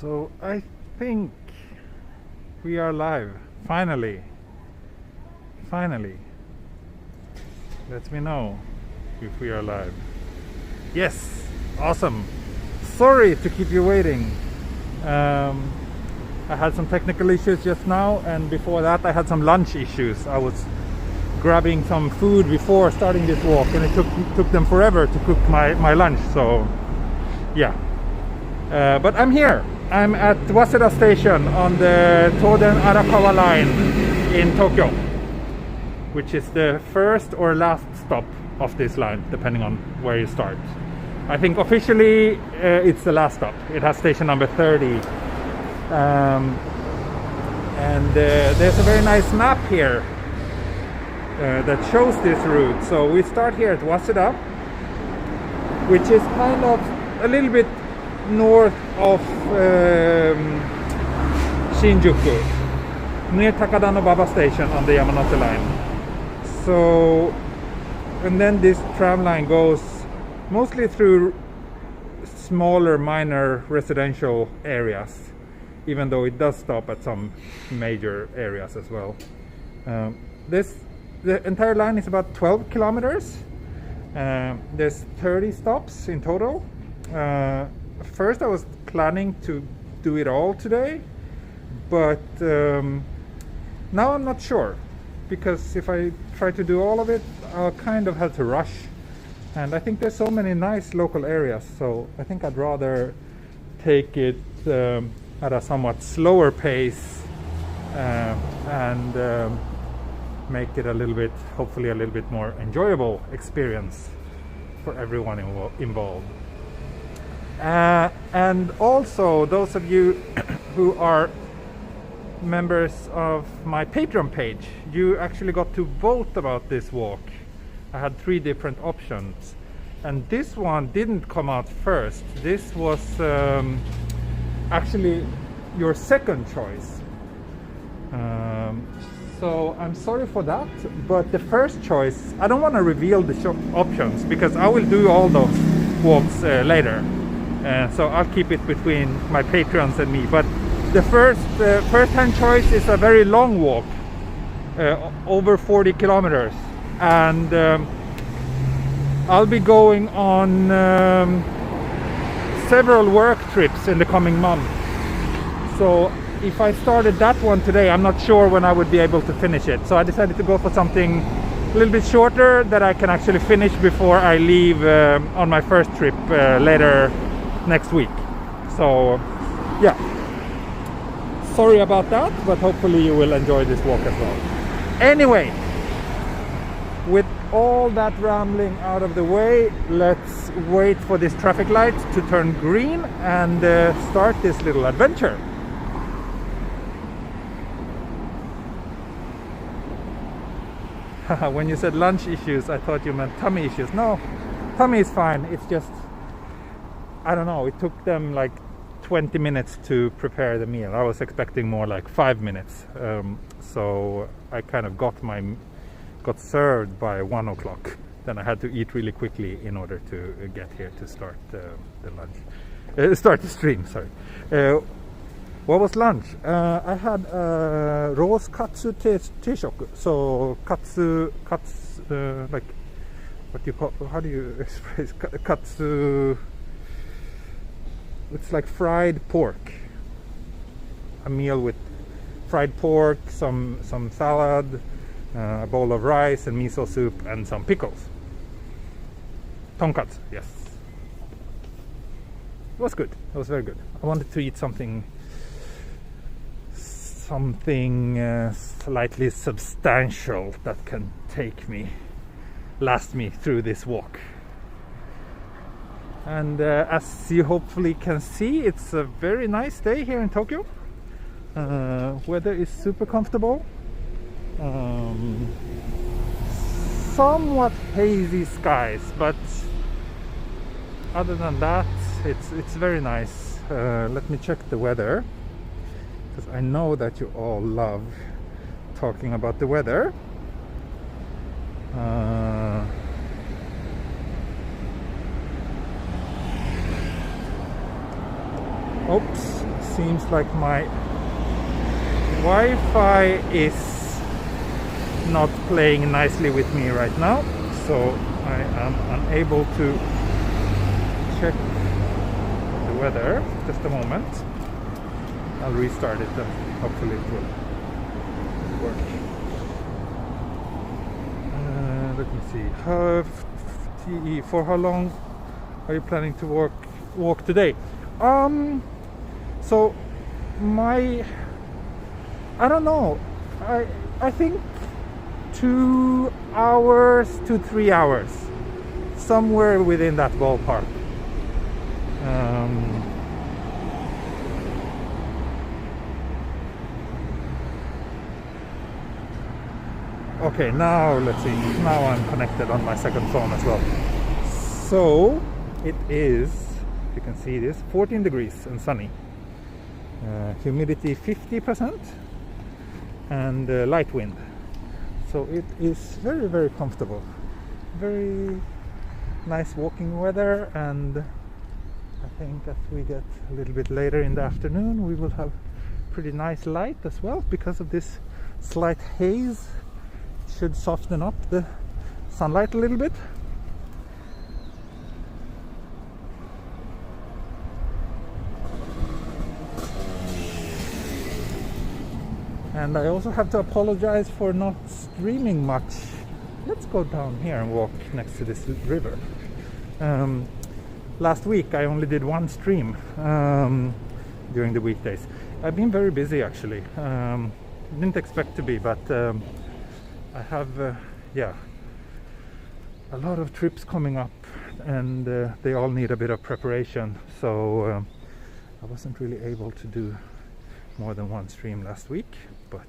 So I think we are live. Finally. Let me know if we are live. Yes, awesome. Sorry to keep you waiting. I had some technical issues just now, and before that I had some lunch issues. I was grabbing some food before starting this walk, and it took them forever to cook my lunch. So yeah, but I'm here. I'm at Waseda station on the Toden Arakawa line in Tokyo, which is the first or last stop of this line, depending on where you start. I think officially it's the last stop. It has station number 30. There's a very nice map here that shows this route. So we start here at Waseda, which is kind of a little bit north of Shinjuku, near Takada no Baba station on the Yamanote line. So, and then this tram line goes mostly through smaller minor residential areas, even though it does stop at some major areas as well. The entire line is about 12 kilometers. There's 30 stops in total. First I was planning to do it all today, but now I'm not sure, because if I try to do all of it, I'll kind of have to rush, and I think there's so many nice local areas, so I think I'd rather take it at a somewhat slower pace and make it a little bit, hopefully a little bit more enjoyable experience for everyone involved. And also, those of you who are members of my Patreon page, you actually got to vote about this walk. I had 3 different options, and this one didn't come out first. This was actually your second choice. So I'm sorry for that, but the first choice, I don't want to reveal the options, because I will do all those walks later. So I'll keep it between my patrons and me. But the first-hand choice is a very long walk, over 40 kilometers, and I'll be going on several work trips in the coming month. So if I started that one today, I'm not sure when I would be able to finish it. So I decided to go for something a little bit shorter that I can actually finish before I leave on my first trip later next week. So yeah, sorry about that, but hopefully you will enjoy this walk as well. Anyway, with all that rambling out of the way, let's wait for this traffic light to turn green and start this little adventure. When you said lunch issues, I thought you meant tummy issues. No, tummy is fine. It's just, I don't know, it took them like 20 minutes to prepare the meal. I was expecting more like 5 minutes. So I kind of got served by 1 o'clock. Then I had to eat really quickly in order to get here to start the lunch. Start the stream, sorry. What was lunch? I had roast katsu teishoku. So katsu, like, what do you call, how do you express katsu? It's like fried pork. A meal with fried pork, some salad, a bowl of rice and miso soup, and some pickles. Tonkatsu, yes. It was good. It was very good. I wanted to eat something slightly substantial that can last me through this walk. And as you hopefully can see, it's a very nice day here in Tokyo. Weather is super comfortable. Somewhat hazy skies, but other than that, it's very nice. Let me check the weather, because I know that you all love talking about the weather. Oops, seems like my Wi-Fi is not playing nicely with me right now, so I am unable to check the weather. Just a moment. I'll restart it and hopefully it will work. Let me see. For how long are you planning to walk today? So I don't know. I think 2 hours to 3 hours, somewhere within that ballpark. Okay, now let's see. Now I'm connected on my second phone as well. So it is, you can see this, 14 degrees and sunny. Humidity 50% and light wind. So it is very, very comfortable. Very nice walking weather, and I think as we get a little bit later in the afternoon we will have pretty nice light as well because of this slight haze. It should soften up the sunlight a little bit. And I also have to apologize for not streaming much. Let's go down here and walk next to this river. Last week I only did one stream during the weekdays. I've been very busy actually. Didn't expect to be, but I have a lot of trips coming up, and they all need a bit of preparation. So I wasn't really able to do more than one stream last week, but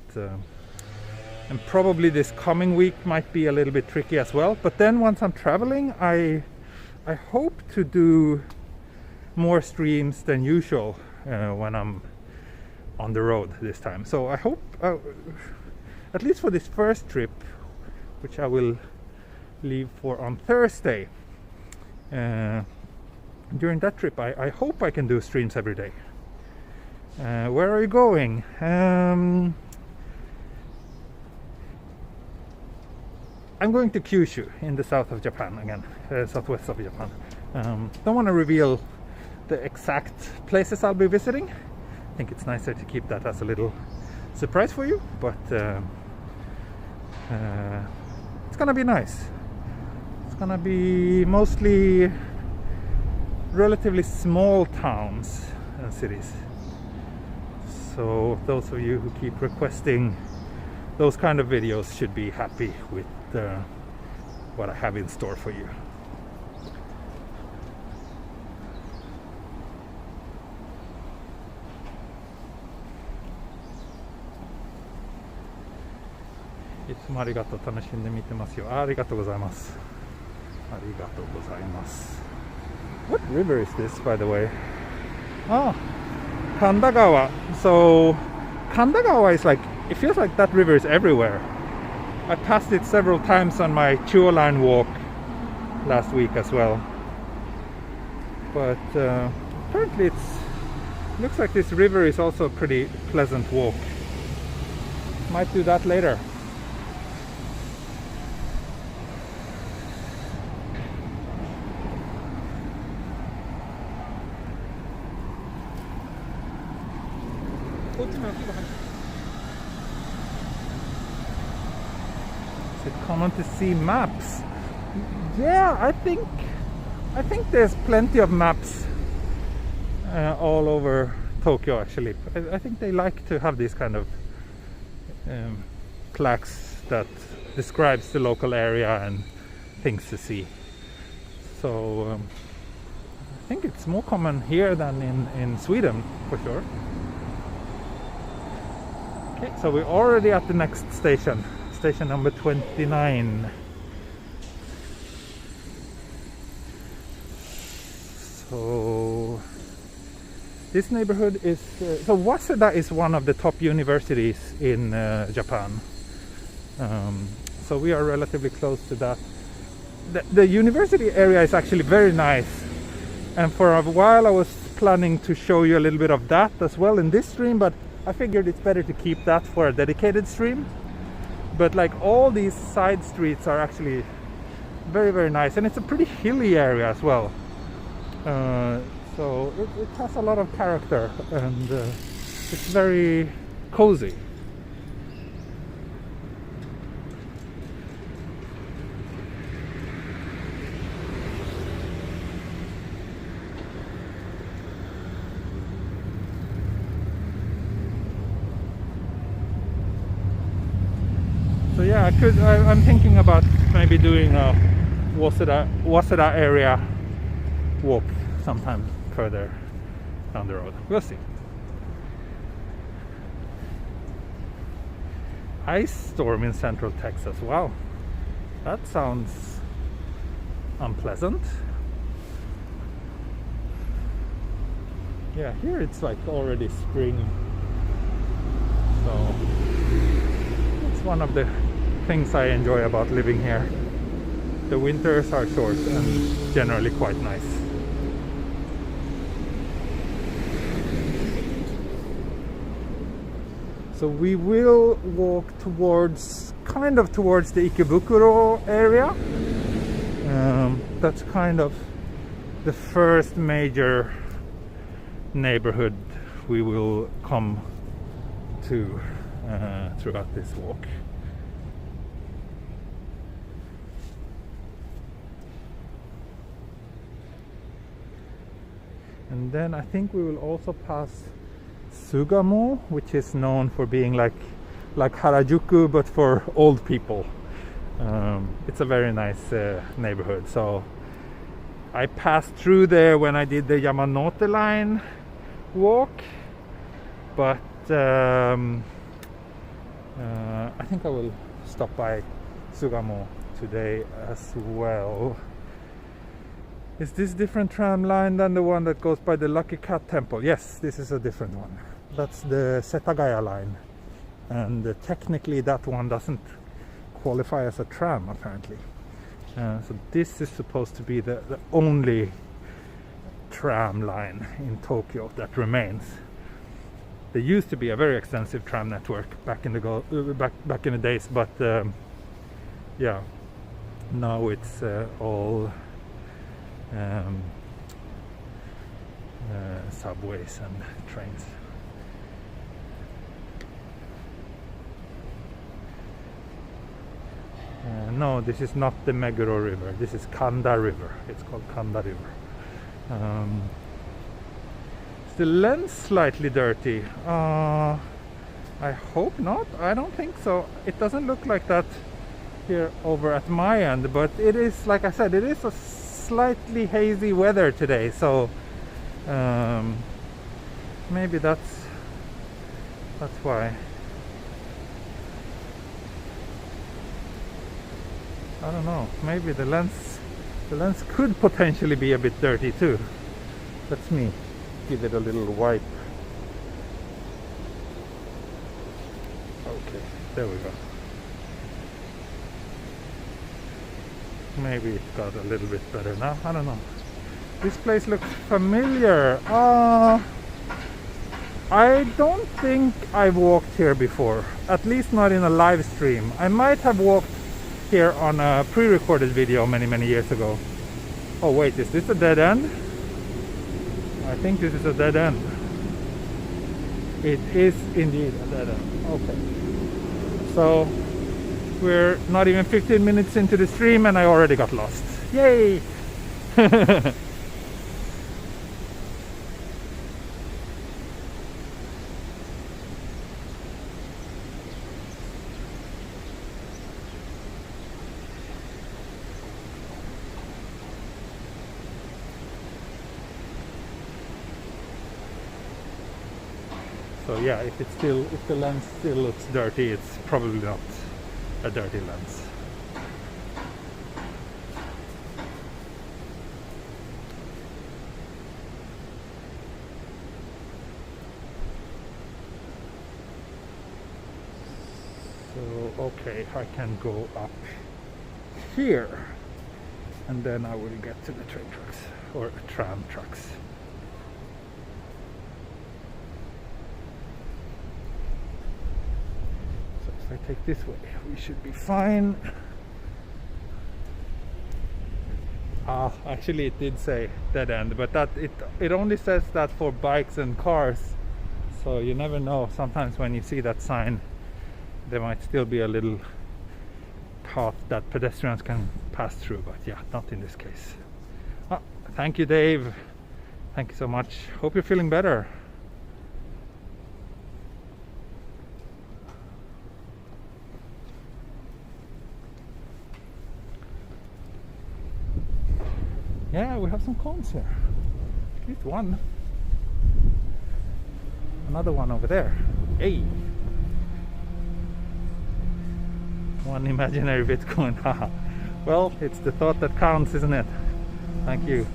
and probably this coming week might be a little bit tricky as well. But then once I'm traveling, I hope to do more streams than usual when I'm on the road this time. So I hope, at least for this first trip, which I will leave for on Thursday, during that trip I hope I can do streams every day. Where are you going? I'm going to Kyushu in the south of Japan again, southwest of Japan. Don't want to reveal the exact places I'll be visiting. I think it's nicer to keep that as a little surprise for you, but it's gonna be nice. It's gonna be mostly relatively small towns and cities. So those of you who keep requesting those kind of videos should be happy with what I have in store for you. Itsumo arigato, tanashinde mite masu yo. Arigatou gozaimasu. Arigatou gozaimasu. What river is this, by the way? Ah, Kandagawa. So Kandagawa is like, it feels like that river is everywhere. I passed it several times on my Chuo line walk last week as well. But apparently it looks like this river is also a pretty pleasant walk. Might do that later. Is it common to see maps? Yeah, I think there's plenty of maps all over Tokyo actually. I think they like to have these kind of plaques that describes the local area and things to see. So I think it's more common here than in Sweden for sure. Okay, so we're already at the next station, station number 29. So this neighborhood is so Waseda is one of the top universities in Japan. So we are relatively close to that. The university area is actually very nice, and for a while I was planning to show you a little bit of that as well in this stream, but I figured it's better to keep that for a dedicated stream. But like all these side streets are actually very, very nice, and it's a pretty hilly area as well. So it has a lot of character, and it's very cozy. So yeah, I'm thinking about maybe doing a Waseda area walk sometime further down the road. We'll see. Ice storm in central Texas. Wow, that sounds unpleasant. Yeah, here it's like already spring, so it's one of the things I enjoy about living here. The winters are short and generally quite nice. So we will walk kind of towards the Ikebukuro area. That's kind of the first major neighborhood we will come to throughout this walk. And then I think we will also pass Sugamon, which is known for being like Harajuku but for old people. It's a very nice neighborhood. So I passed through there when I did the Yamanote line walk, but I think I will stop by Sugamon today as well. Is this different tram line than the one that goes by the Lucky Cat Temple? Yes, this is a different one. That's the Setagaya line, and technically that one doesn't qualify as a tram apparently. So this is supposed to be the only tram line in Tokyo that remains. There used to be a very extensive tram network back in the days, but yeah, now it's all subways and trains. No, this is not the Meguro River. This is Kanda River. It's called Kanda River. Is the lens slightly dirty? I hope not. I don't think so. It doesn't look like that here over at my end, but it is, like I said, it is a slightly hazy weather today, so maybe that's why. I don't know, maybe the lens could potentially be a bit dirty too. Let me give it a little wipe. Okay, there we go. Maybe it got a little bit better now. I don't know. This place looks familiar. I don't think I've walked here before. At least not in a live stream. I might have walked here on a pre-recorded video many years ago. Oh wait, is this a dead end? I think this is a dead end. It is indeed a dead end. Okay. So we're not even 15 minutes into the stream and I already got lost. Yay! So yeah, if the lens still looks dirty, it's probably not a dirty lens. So okay, I can go up here and then I will get to the train tracks or tram tracks. I take this way, we should be fine. Actually it did say dead end, but that it only says that for bikes and cars, so you never know. Sometimes when you see that sign, there might still be a little path that pedestrians can pass through, but yeah, not in this case. Thank you, Dave. Thank you so much. Hope you're feeling better. Yeah, we have some cones here. At least one. Another one over there. Hey! One imaginary Bitcoin. Haha. Well, it's the thought that counts, isn't it? Thank you.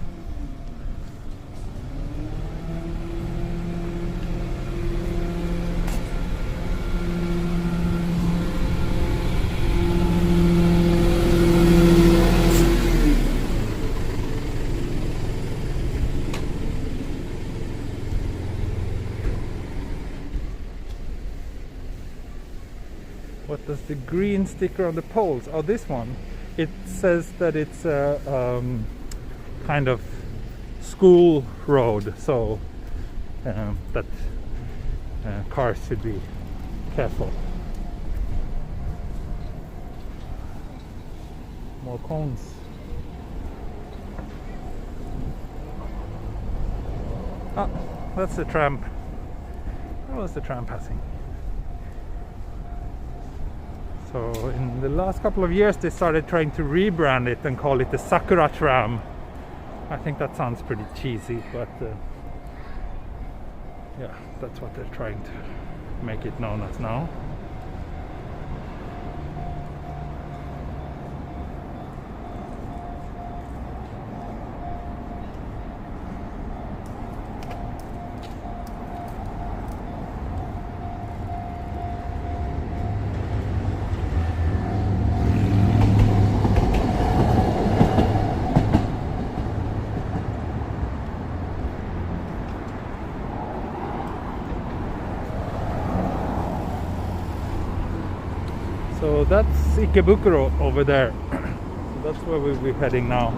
What does the green sticker on the poles? Oh, this one. It says that it's a kind of school road, so that cars should be careful. More cones. Ah, that's the tram. That was the tram passing. So in the last couple of years they started trying to rebrand it and call it the Sakura Tram. I think that sounds pretty cheesy, but yeah, that's what they're trying to make it known as now. So that's Ikebukuro over there. So that's where we'll be heading now.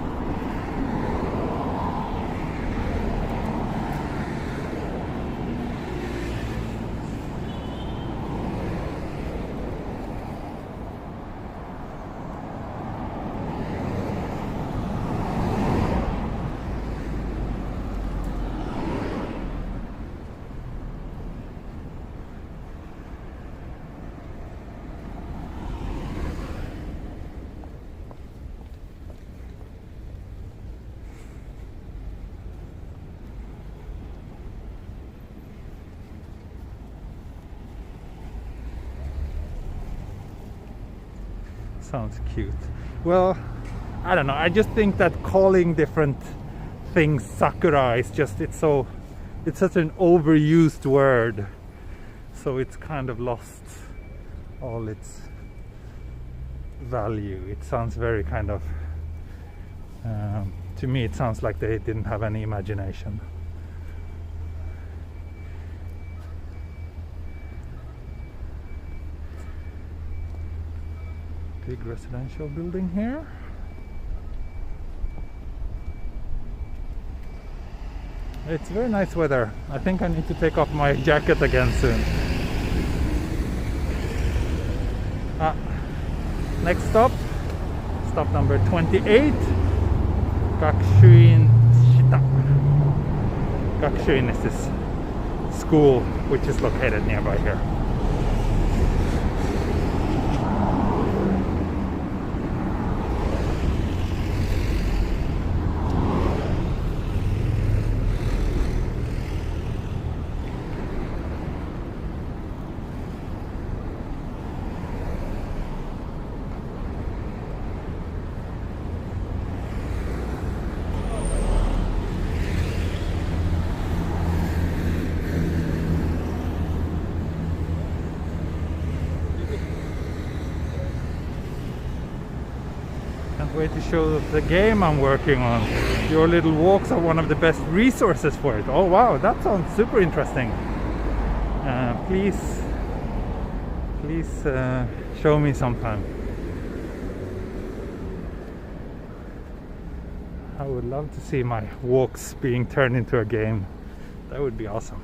Sounds cute. Well, I don't know, I just think that calling different things Sakura is just, it's such an overused word, so it's kind of lost all its value. It sounds very kind of to me it sounds like they didn't have any imagination. Big residential building here. It's very nice weather. I think I need to take off my jacket again soon. Next stop, stop number 28, Gakushuin Shita. Gakushuin is this school which is located nearby here. Way to show the game I'm working on. Your little walks are one of the best resources for it. Oh wow, that sounds super interesting. Please Please show me sometime. I would love to see my walks being turned into a game. That would be awesome.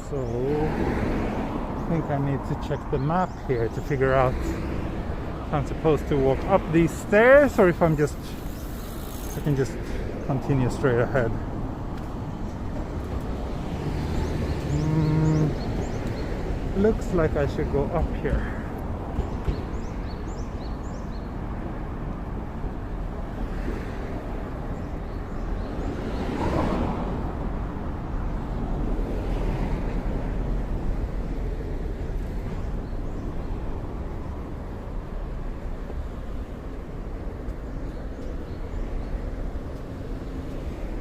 So I think I need to check the map here to figure out if I'm supposed to walk up these stairs or if I can just continue straight ahead. Looks like I should go up here.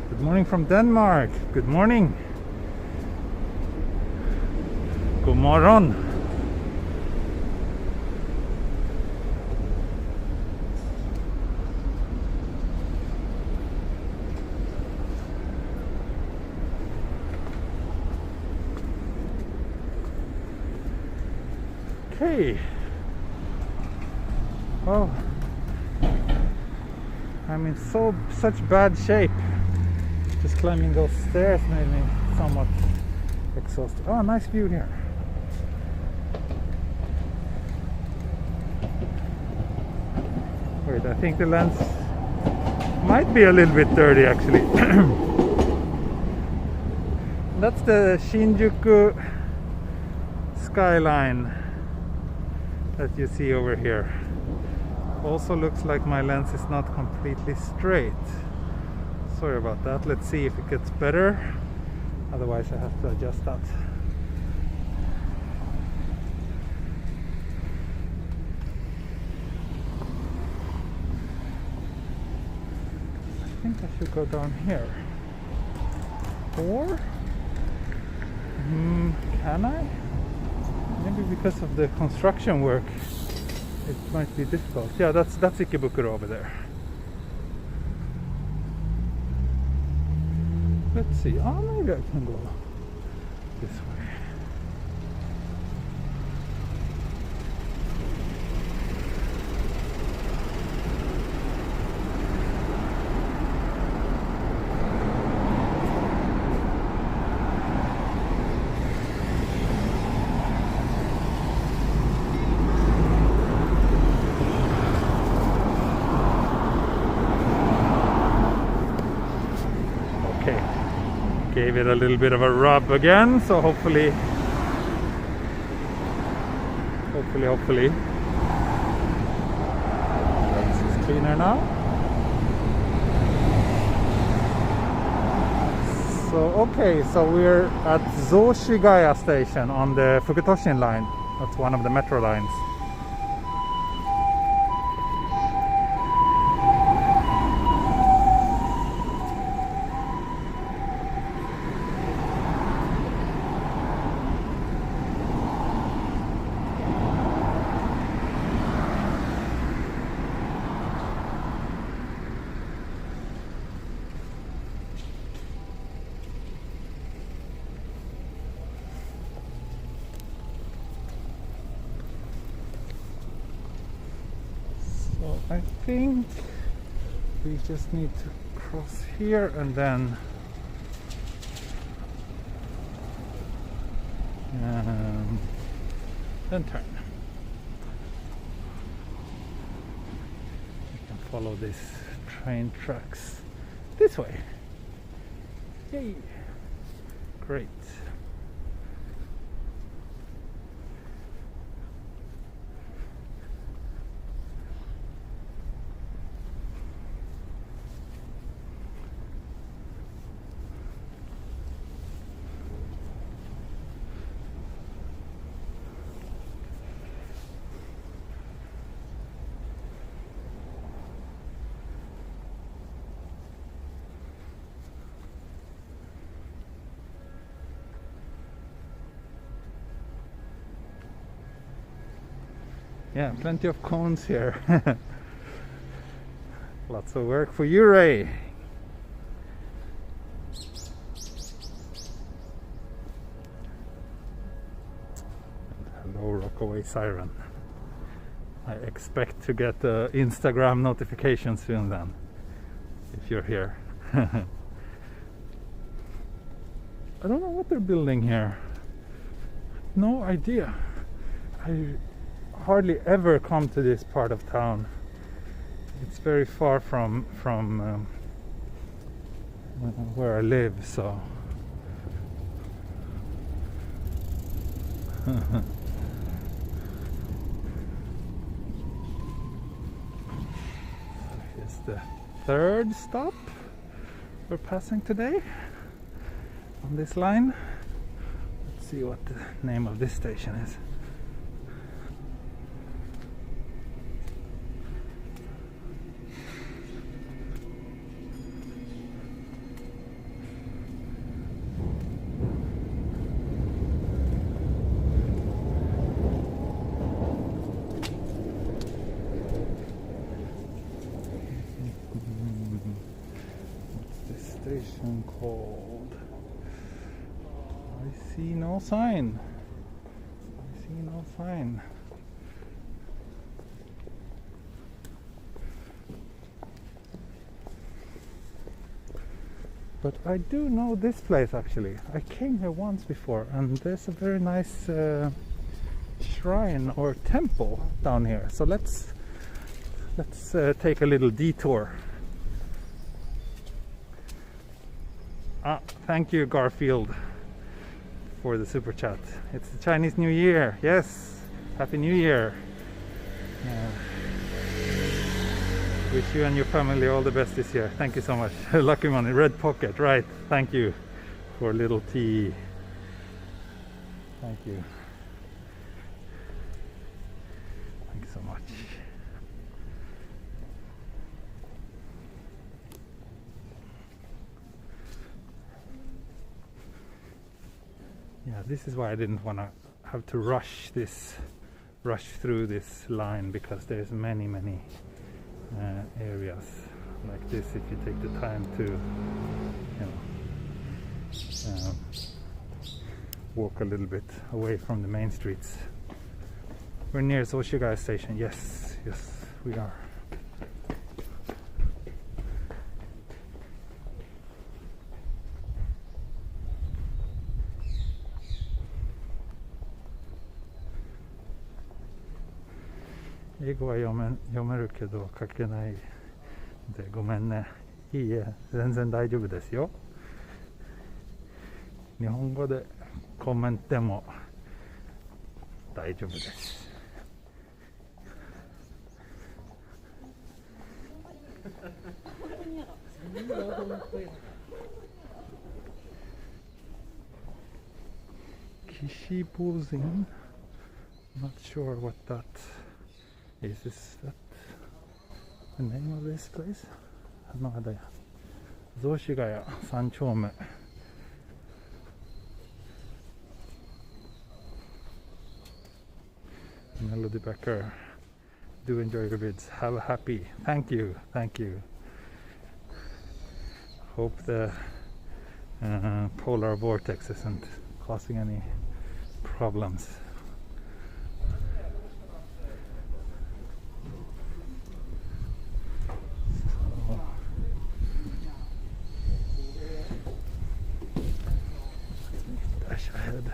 Good morning from Denmark. Good morning. God morgon. Okay. Oh, I'm in such bad shape. Just climbing those stairs made me somewhat exhausted. Oh, nice view here. Wait, I think the lens might be a little bit dirty actually. That's the Shinjuku skyline that you see over here. Also looks like my lens is not completely straight. Sorry about that. Let's see if it gets better. Otherwise I have to adjust that. I think I should go down here. Or can I? Maybe because of the construction work it might be difficult. Yeah, that's Ikebukuro over there. Let's see. Oh, maybe I can go this way. Gave it a little bit of a rub again, so hopefully it's cleaner now. So okay, so we're at Zoshigaya station on the Fukutoshi line. That's one of the metro lines. I think we just need to cross here and then turn. We can follow these train tracks this way. Yay! Great. Yeah, plenty of cones here. Lots of work for you, Ray. And hello, Rockaway Siren. I expect to get the Instagram notification soon then, if you're here. I don't know what they're building here. No idea. I hardly ever come to this part of town. It's very far from where I live, so here's the third stop we're passing today on this line. Let's see what the name of this station is. Called. I see no sign. I see no sign. But I do know this place actually. I came here once before, and there's a very nice shrine or temple down here. So let's take a little detour. Thank you, Garfield, for the super chat. It's the Chinese New Year. Yes, Happy New Year. Wish you and your family all the best this year. Thank you so much. Lucky money, red pocket, right? Thank you for a little tea. Thank you. Thank you so much. Yeah, this is why I didn't want to have to rush through this line, because there's many areas like this if you take the time to, walk a little bit away from the main streets. We're near Zoshigaya station. Yes, we are. 英語は読めるけど書けないでごめんね。いいえ、全然大丈夫ですよ。日本語でコメントでも大丈夫です。Kishibuzin? Not sure what that is. Is that the name of this place? No idea. Zoshigaya 3丁目。Melody Becker, do enjoy your vids. Have a happy. Thank you. Hope the polar vortex isn't causing any problems. – ahead.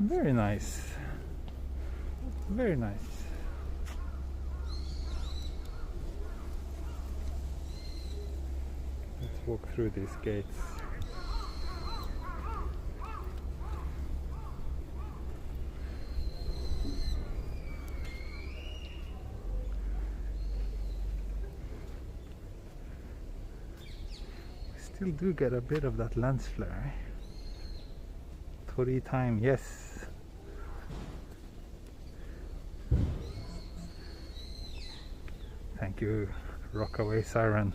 Very nice. Very nice. Let's walk through these gates. We still do get a bit of that lens flare. Tori time, yes. Thank you, Rockaway Siren.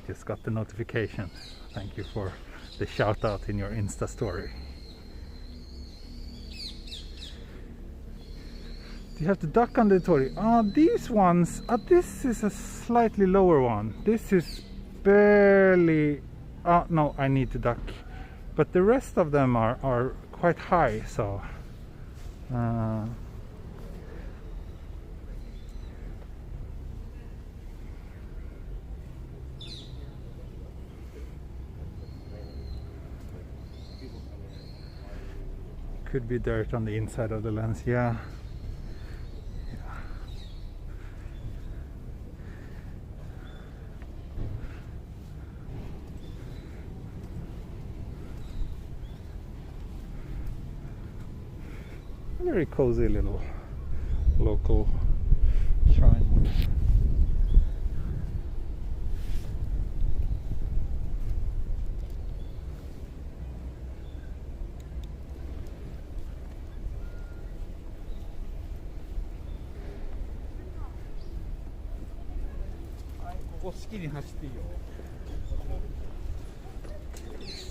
Just got the notification. Thank you for the shout out in your Insta story. Do you have to duck under the Tori? These ones, this is a slightly lower one. This is barely, no, I need to duck. But the rest of them are quite high, so could be dirt on the inside of the lens, yeah. Very cozy little local shrine.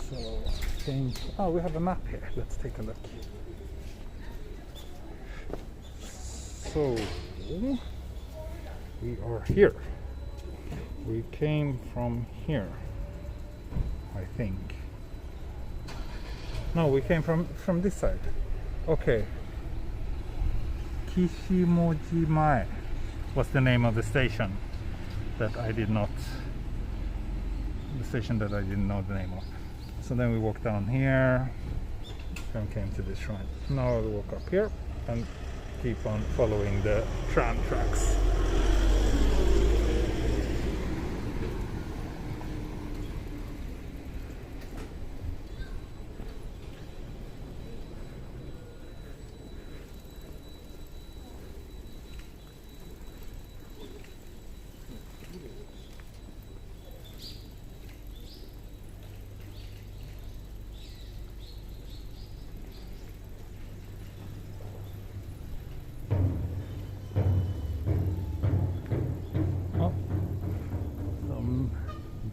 So, change. Oh, we have a map here. Let's take a look. So we are here. We came from here, I think. No, we came from this side. Okay. Kishimoji-mae was the name of the station that I did not. The station that I didn't know the name of. So then we walked down here and came to this shrine. Now we walk up here and keep on following the tram tracks.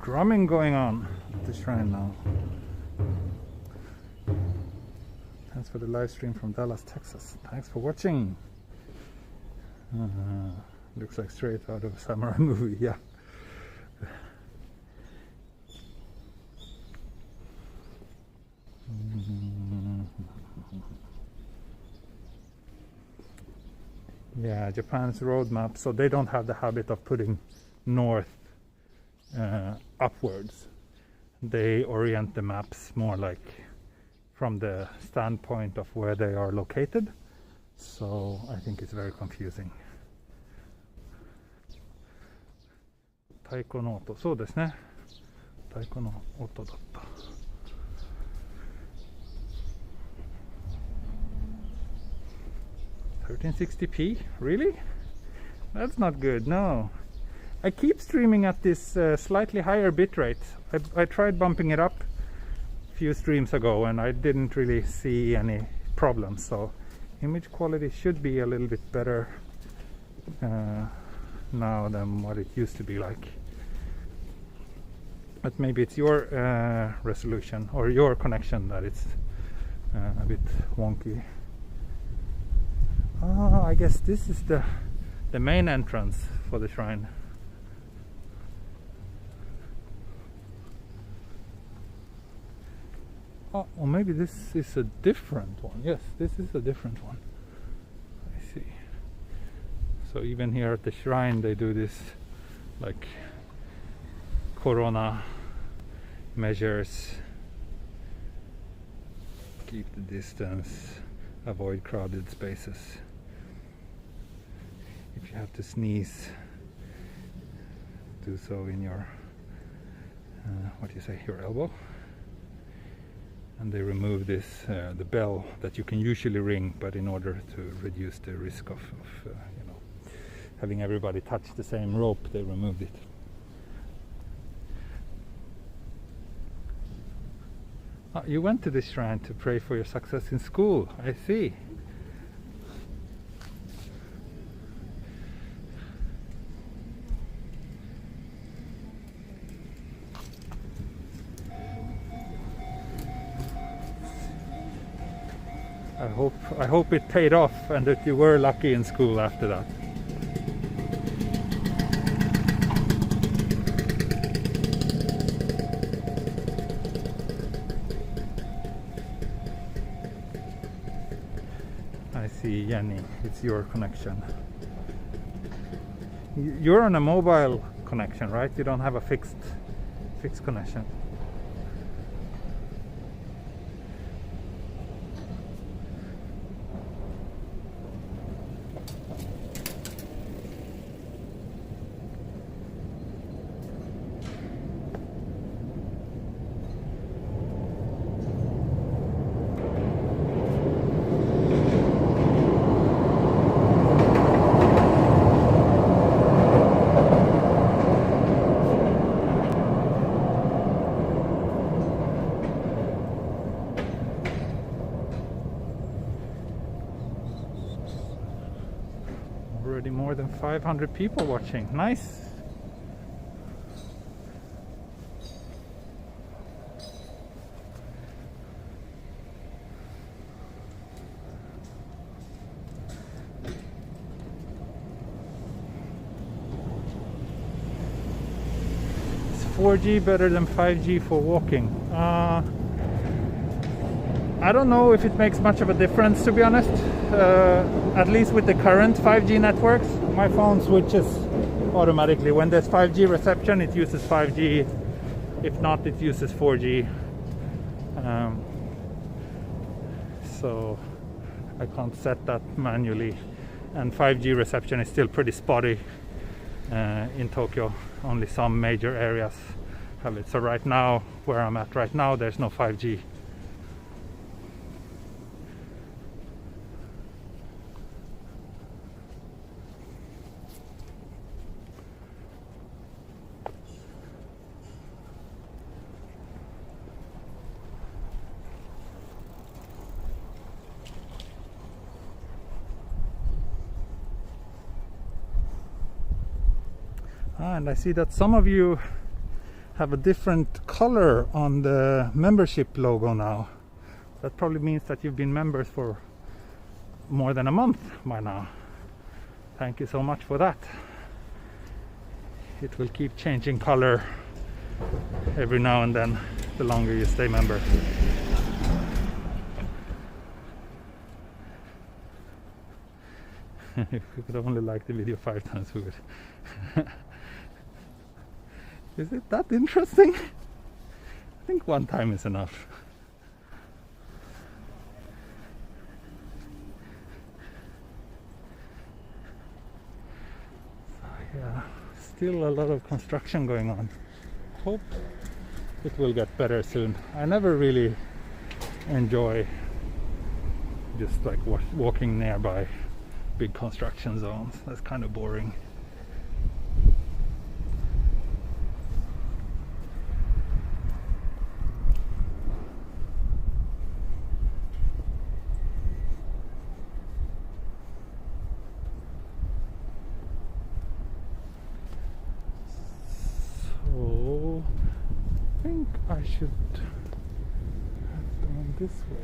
Drumming going on at the shrine now. Thanks for the live stream from Dallas, Texas. Thanks for watching. Looks like straight out of a samurai movie, yeah. Yeah, Japan's roadmap, so they don't have the habit of putting north upwards. They orient the maps more like from the standpoint of where they are located, so I think it's very confusing. Taiko no oto, そうですね。太鼓の音だった。1360p? Really? That's not good, no. I keep streaming at this slightly higher bitrate. I tried bumping it up a few streams ago and I didn't really see any problems, so image quality should be a little bit better now than what it used to be like. But maybe it's your resolution or your connection that it's a bit wonky. Oh, I guess this is the main entrance for the shrine. Oh, or maybe this is a different one. Yes, this is a different one. I see. So even here at the shrine they do this like corona measures, keep the distance, avoid crowded spaces. If you have to sneeze, do so in your what do you say, your elbow. And they remove this the bell that you can usually ring, but in order to reduce the risk of you know, having everybody touch the same rope, they removed it. Oh, you went to this shrine to pray for your success in school, I see. I hope it paid off and that you were lucky in school after that. I see, Jenny, it's your connection. You're on a mobile connection, right? You don't have a fixed connection. Already more than 500 people watching. Nice. Is 4G better than 5G for walking? I don't know if it makes much of a difference, to be honest. At least with the current 5G networks, my phone switches automatically. When there's 5G reception, it uses 5G. If not, it uses 4G. So I can't set that manually. And 5G reception is still pretty spotty in Tokyo. Only some major areas have it. So right now, where I'm at right now, there's no 5G. And I see that some of you have a different color on the membership logo now. That probably means that you've been members for more than a month by now. Thank you so much for that. It will keep changing color every now and then the longer you stay member. If you could only like the video 5 times, we would. Is it that interesting? I think one time is enough. So yeah, still a lot of construction going on. Hope it will get better soon. I never really enjoy just like walking nearby big construction zones. That's kind of boring. I should have gone this way.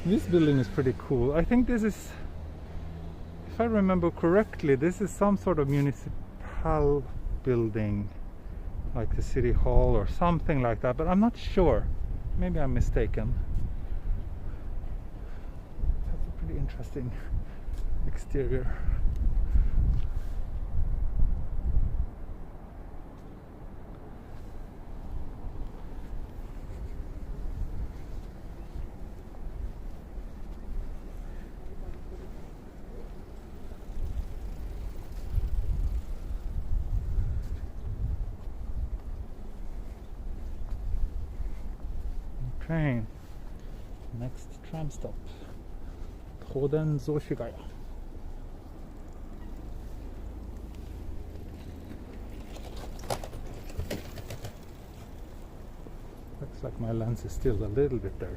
This building is pretty cool. I think this is, if if I remember correctly, this is some sort of municipal building, like the city hall or something like that, but I'm not sure. Maybe I'm mistaken. That's a pretty interesting exterior. Okay, next tram stop, Toden Zoshigaya. Looks like my lens is still a little bit dirty.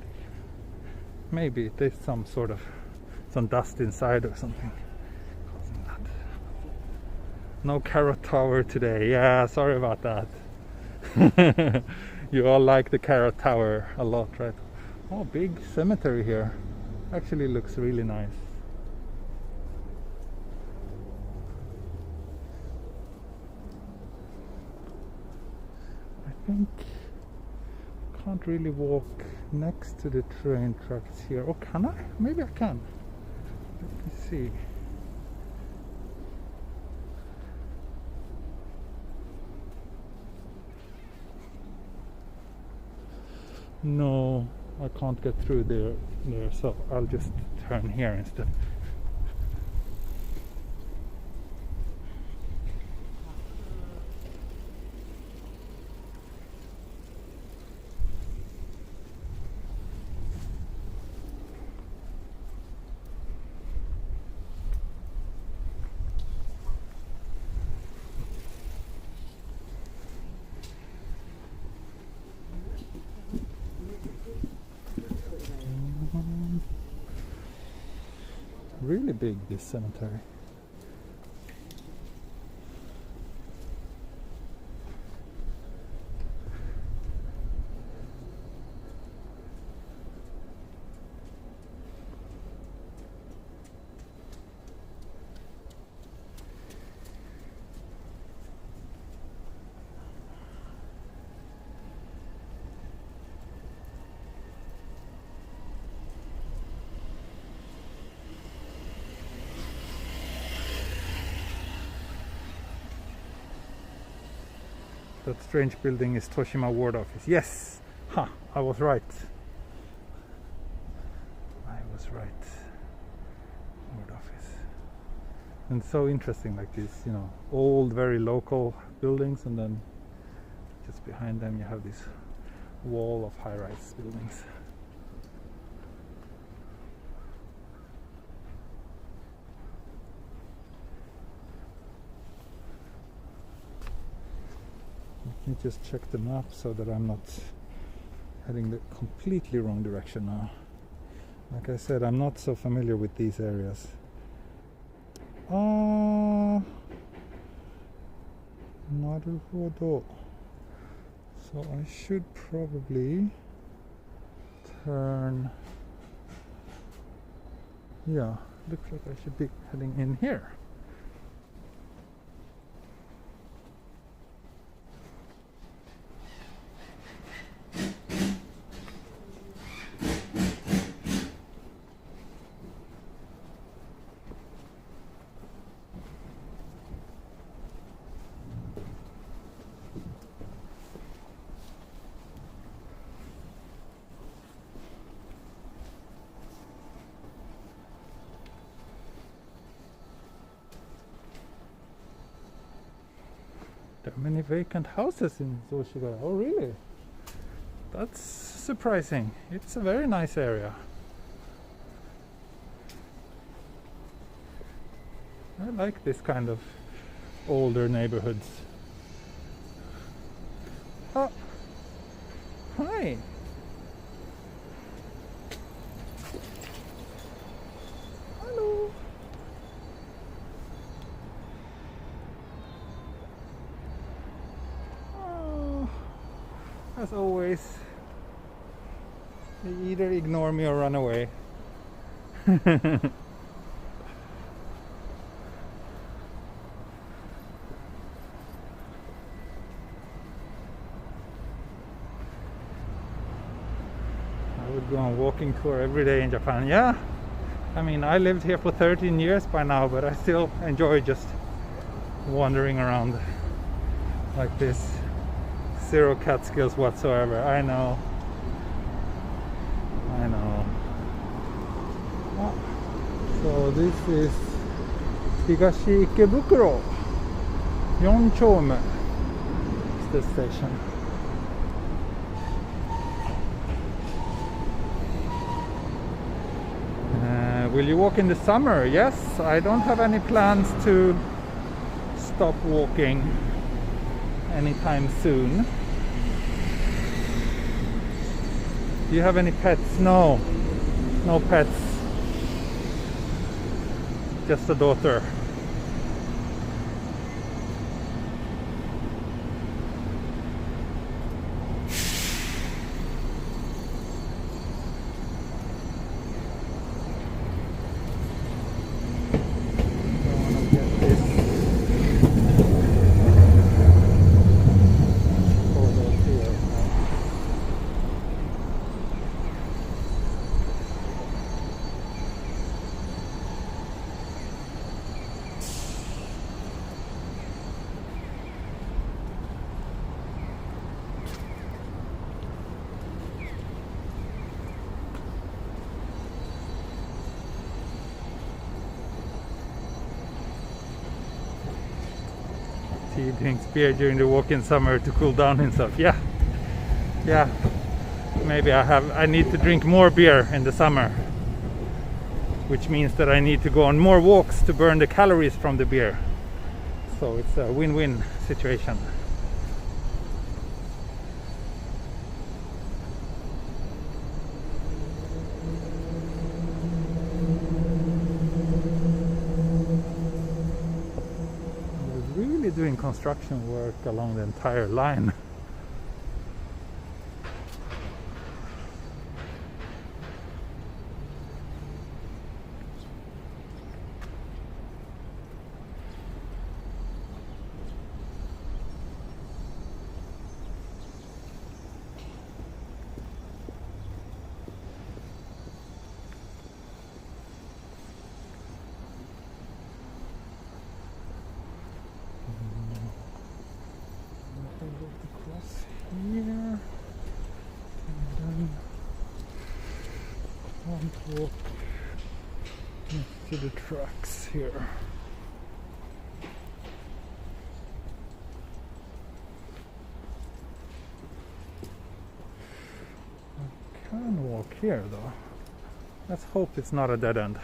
Maybe there's some dust inside or something causing that. No carrot tower today. Yeah, sorry about that. You all like the carrot tower a lot, right? Oh, big cemetery here. Actually looks really nice. I think can't really walk next to the train tracks here. Oh, can I? Maybe I can. Let me see. No, I can't get through there, so I'll just turn here instead. Really big, this cemetery. That strange building is Toshima Ward Office. Yes! Ha! I was right. Ward Office. And so interesting, like these, old, very local buildings, and then just behind them you have this wall of high-rise buildings. Let me just check the map so that I'm not heading the completely wrong direction now. Like I said, I'm not so familiar with these areas. Naruhodo. So I should probably turn. Yeah, looks like I should be heading in here. There are many vacant houses in Zoshigaya. Oh, really? That's surprising. It's a very nice area. I like this kind of older neighborhoods. Oh, hi. Hello. Oh, as always, they either ignore me or run away. go on walking tour every day in Japan. Yeah, I mean, I lived here for 13 years by now, but I still enjoy just wandering around like this. Zero cat skills whatsoever. I know. So this is Higashi Ikebukuro 4丁目 is the station. Will you walk in the summer? Yes, I don't have any plans to stop walking anytime soon. Do you have any pets? No pets. Just a daughter. He drinks beer during the walk in summer to cool down himself. Yeah. Maybe I need to drink more beer in the summer, which means that I need to go on more walks to burn the calories from the beer. So it's a win-win situation. Doing construction work along the entire line. Here and then walk next to the tracks here. I can walk here though. Let's hope it's not a dead end.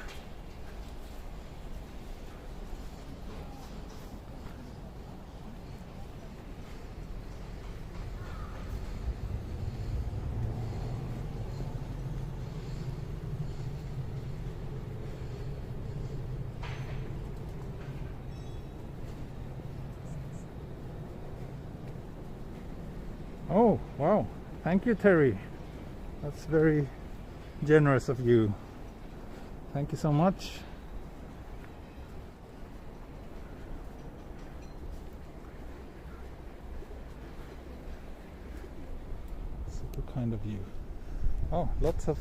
Oh, wow. Thank you, Terry. That's very generous of you. Thank you so much. Super kind of you. Oh, lots of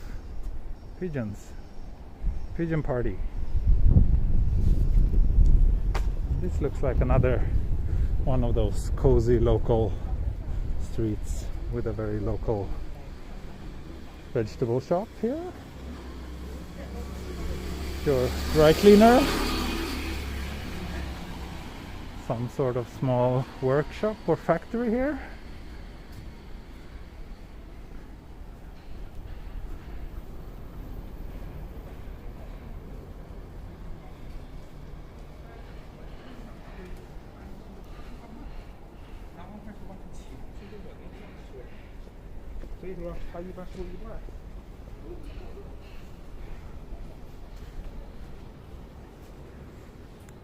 pigeons. Pigeon party. This looks like another one of those cozy local streets with a very local vegetable shop here. Your dry cleaner. Some sort of small workshop or factory here.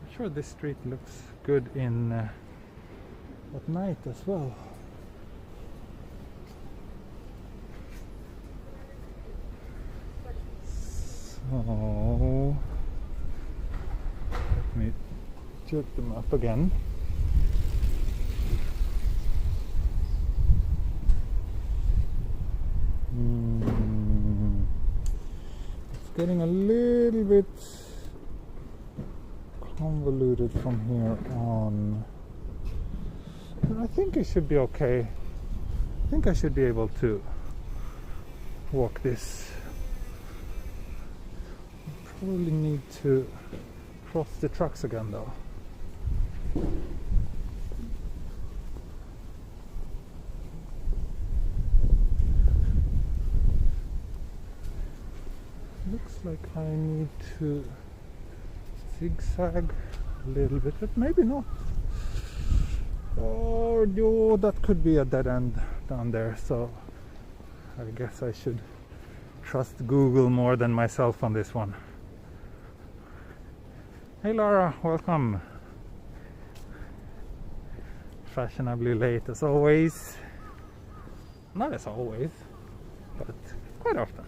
I'm sure this street looks good in at night as well. So let me check the map again. getting a little bit convoluted from here on. I think it should be okay. I think I should be able to walk this. Probably need to cross the tracks again though. Looks like I need to zigzag a little bit, but maybe not. Or no, that could be a dead end down there, so I guess I should trust Google more than myself on this one. Hey Laura, welcome. Fashionably late as always. Not as always, but quite often.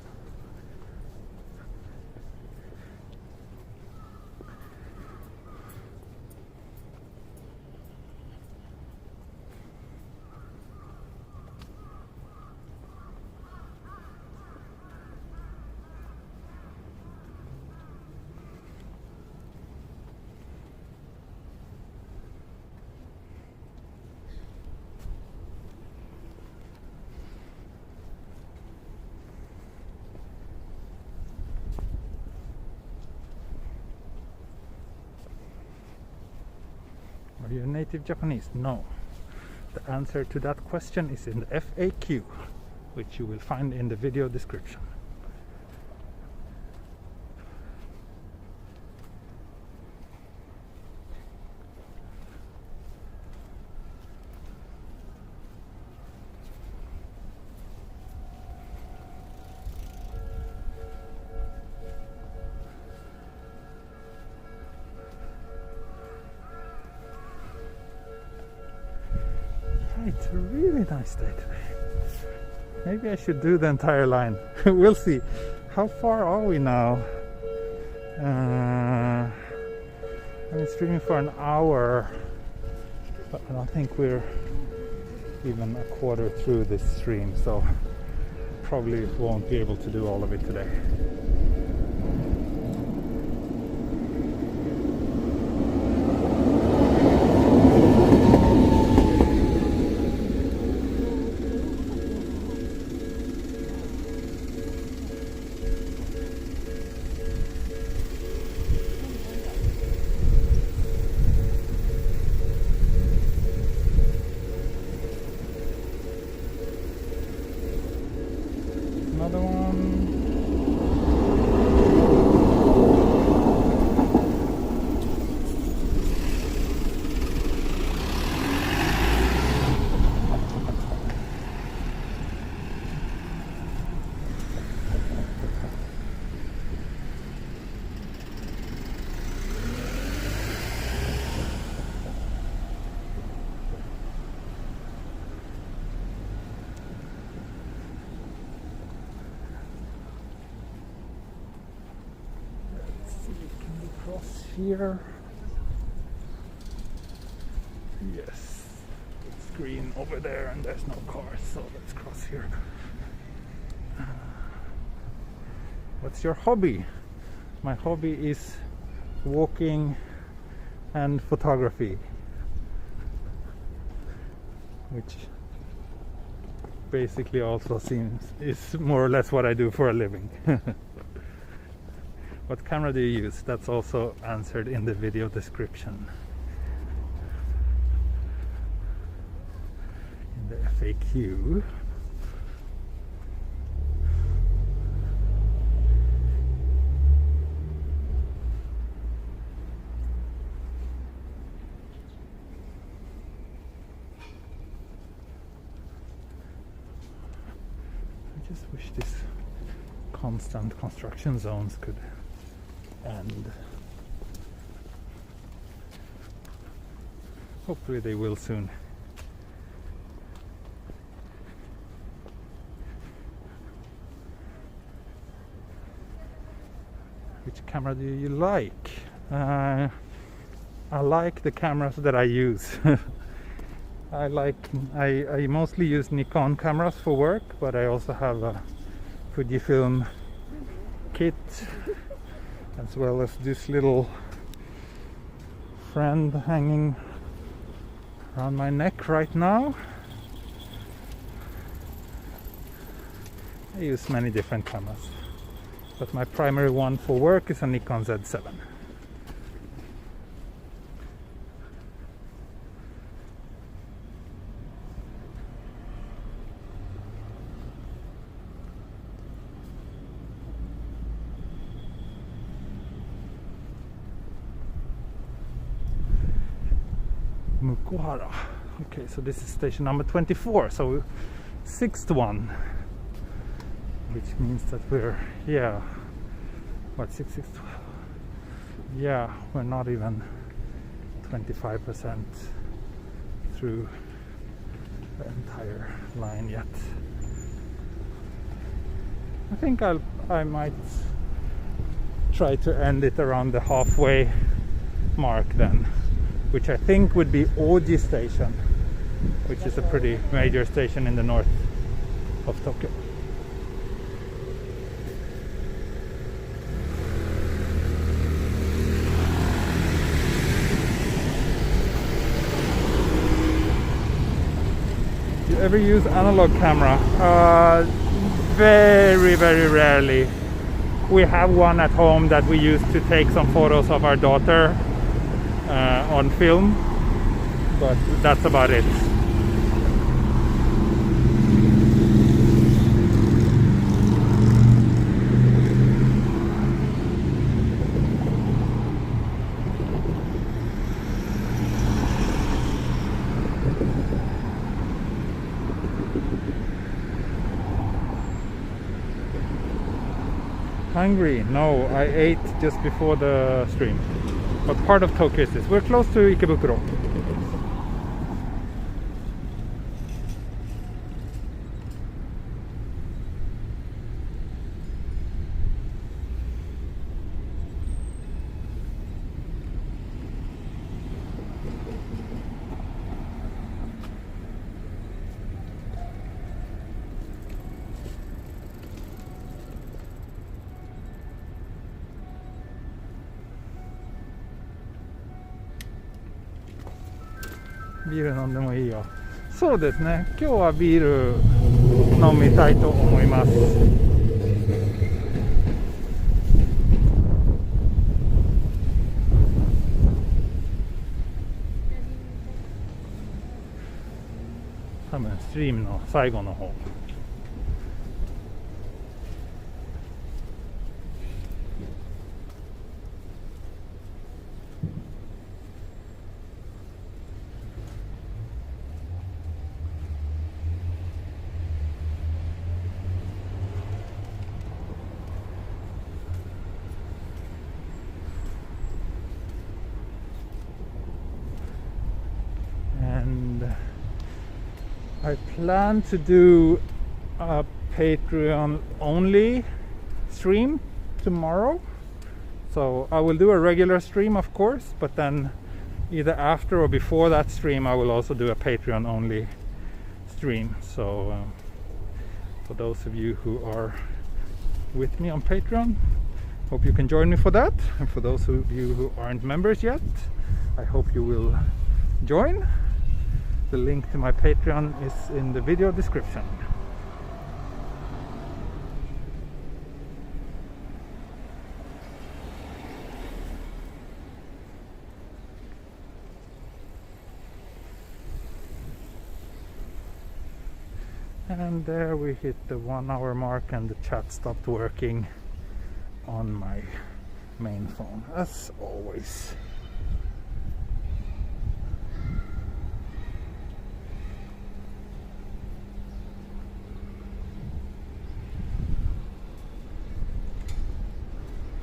Are you a native Japanese? No. The answer to that question is in the FAQ, which you will find in the video description. It's a really nice day today. Maybe I should do the entire line. We'll see. How far are we now? I've been streaming for an hour, but I don't think we're even a quarter through this stream, so probably won't be able to do all of it today. Another one. Here, yes, it's green over there and there's no cars, so let's cross here. What's your hobby? My hobby is walking and photography, which basically also is more or less what I do for a living. What camera do you use? That's also answered in the video description. In the FAQ. I just wish this constant construction zones could end. Hopefully they will soon. Which camera do you like? I like the cameras that I use. I mostly use Nikon cameras for work, but I also have a Fujifilm kit, as well as this little friend hanging around my neck right now. I use many different cameras, but my primary one for work is a Nikon Z7. Mukuhara. Okay, so this is station number 24, so 6th one, which means that we're, yeah, what, 6, yeah, we're not even 25% through the entire line yet. I think I might try to end it around the halfway mark then, which I think would be Oji Station, which is a pretty major station in the north of Tokyo. Do you ever use analog camera? Very, very rarely. We have one at home that we use to take some photos of our daughter on film, but that's about it. Hungry? No, I ate just before the stream. What part of Tokyo is this? We're close to Ikebukuro.ビール飲んでもいいよ。そうですね。今日はビール飲みたいと思います。多分ストリームの最後の方。I plan to do a Patreon only stream tomorrow, so I will do a regular stream of course, but then either after or before that stream I will also do a Patreon only stream. So for those of you who are with me on Patreon, hope you can join me for that, and for those of you who aren't members yet, I hope you will join. The link to my Patreon is in the video description. And there we hit the 1 hour mark and the chat stopped working on my main phone, as always.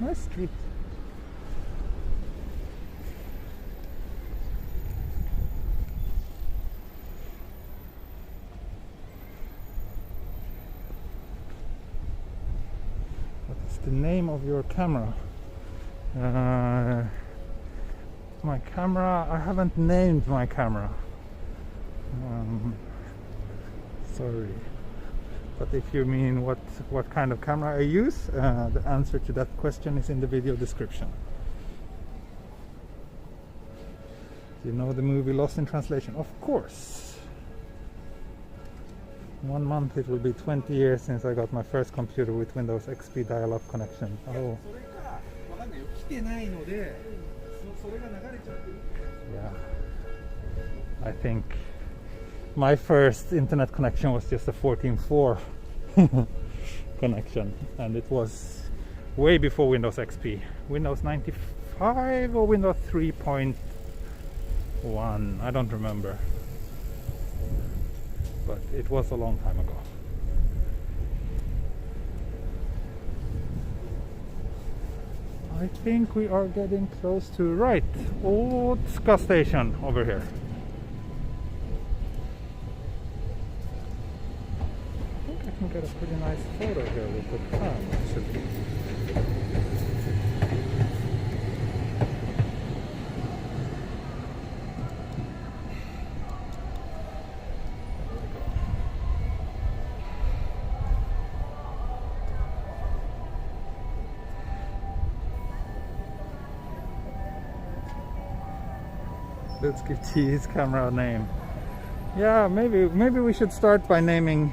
Nice street. What is the name of your camera? My camera, I haven't named my camera. Sorry. But if you mean what kind of camera I use, the answer to that question is in the video description. Do you know the movie Lost in Translation? Of course. 1 month it will be 20 years since I got my first computer with Windows XP dial-up connection. Oh. Yeah. I think my first internet connection was just a 14.4 connection, and it was way before Windows XP. Windows 95 or Windows 3.1, I don't remember, but it was a long time ago. I think we are getting close to right Otsuka station over here. I think I can get a pretty nice photo here with the tram actually. Let's give his camera a name. Yeah, maybe we should start by naming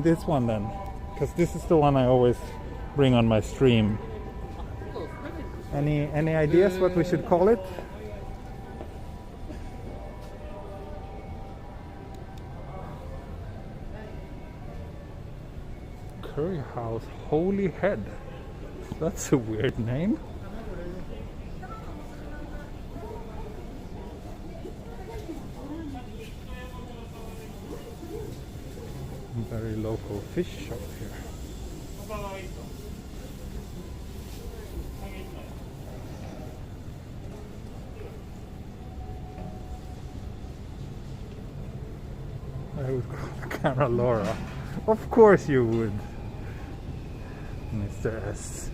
this one then, because this is the one I always bring on my stream. Any ideas what we should call it? Curry House Holy Head. That's a weird name. Very local fish shop here. I would call the camera Laura. Of course you would, Mr. S.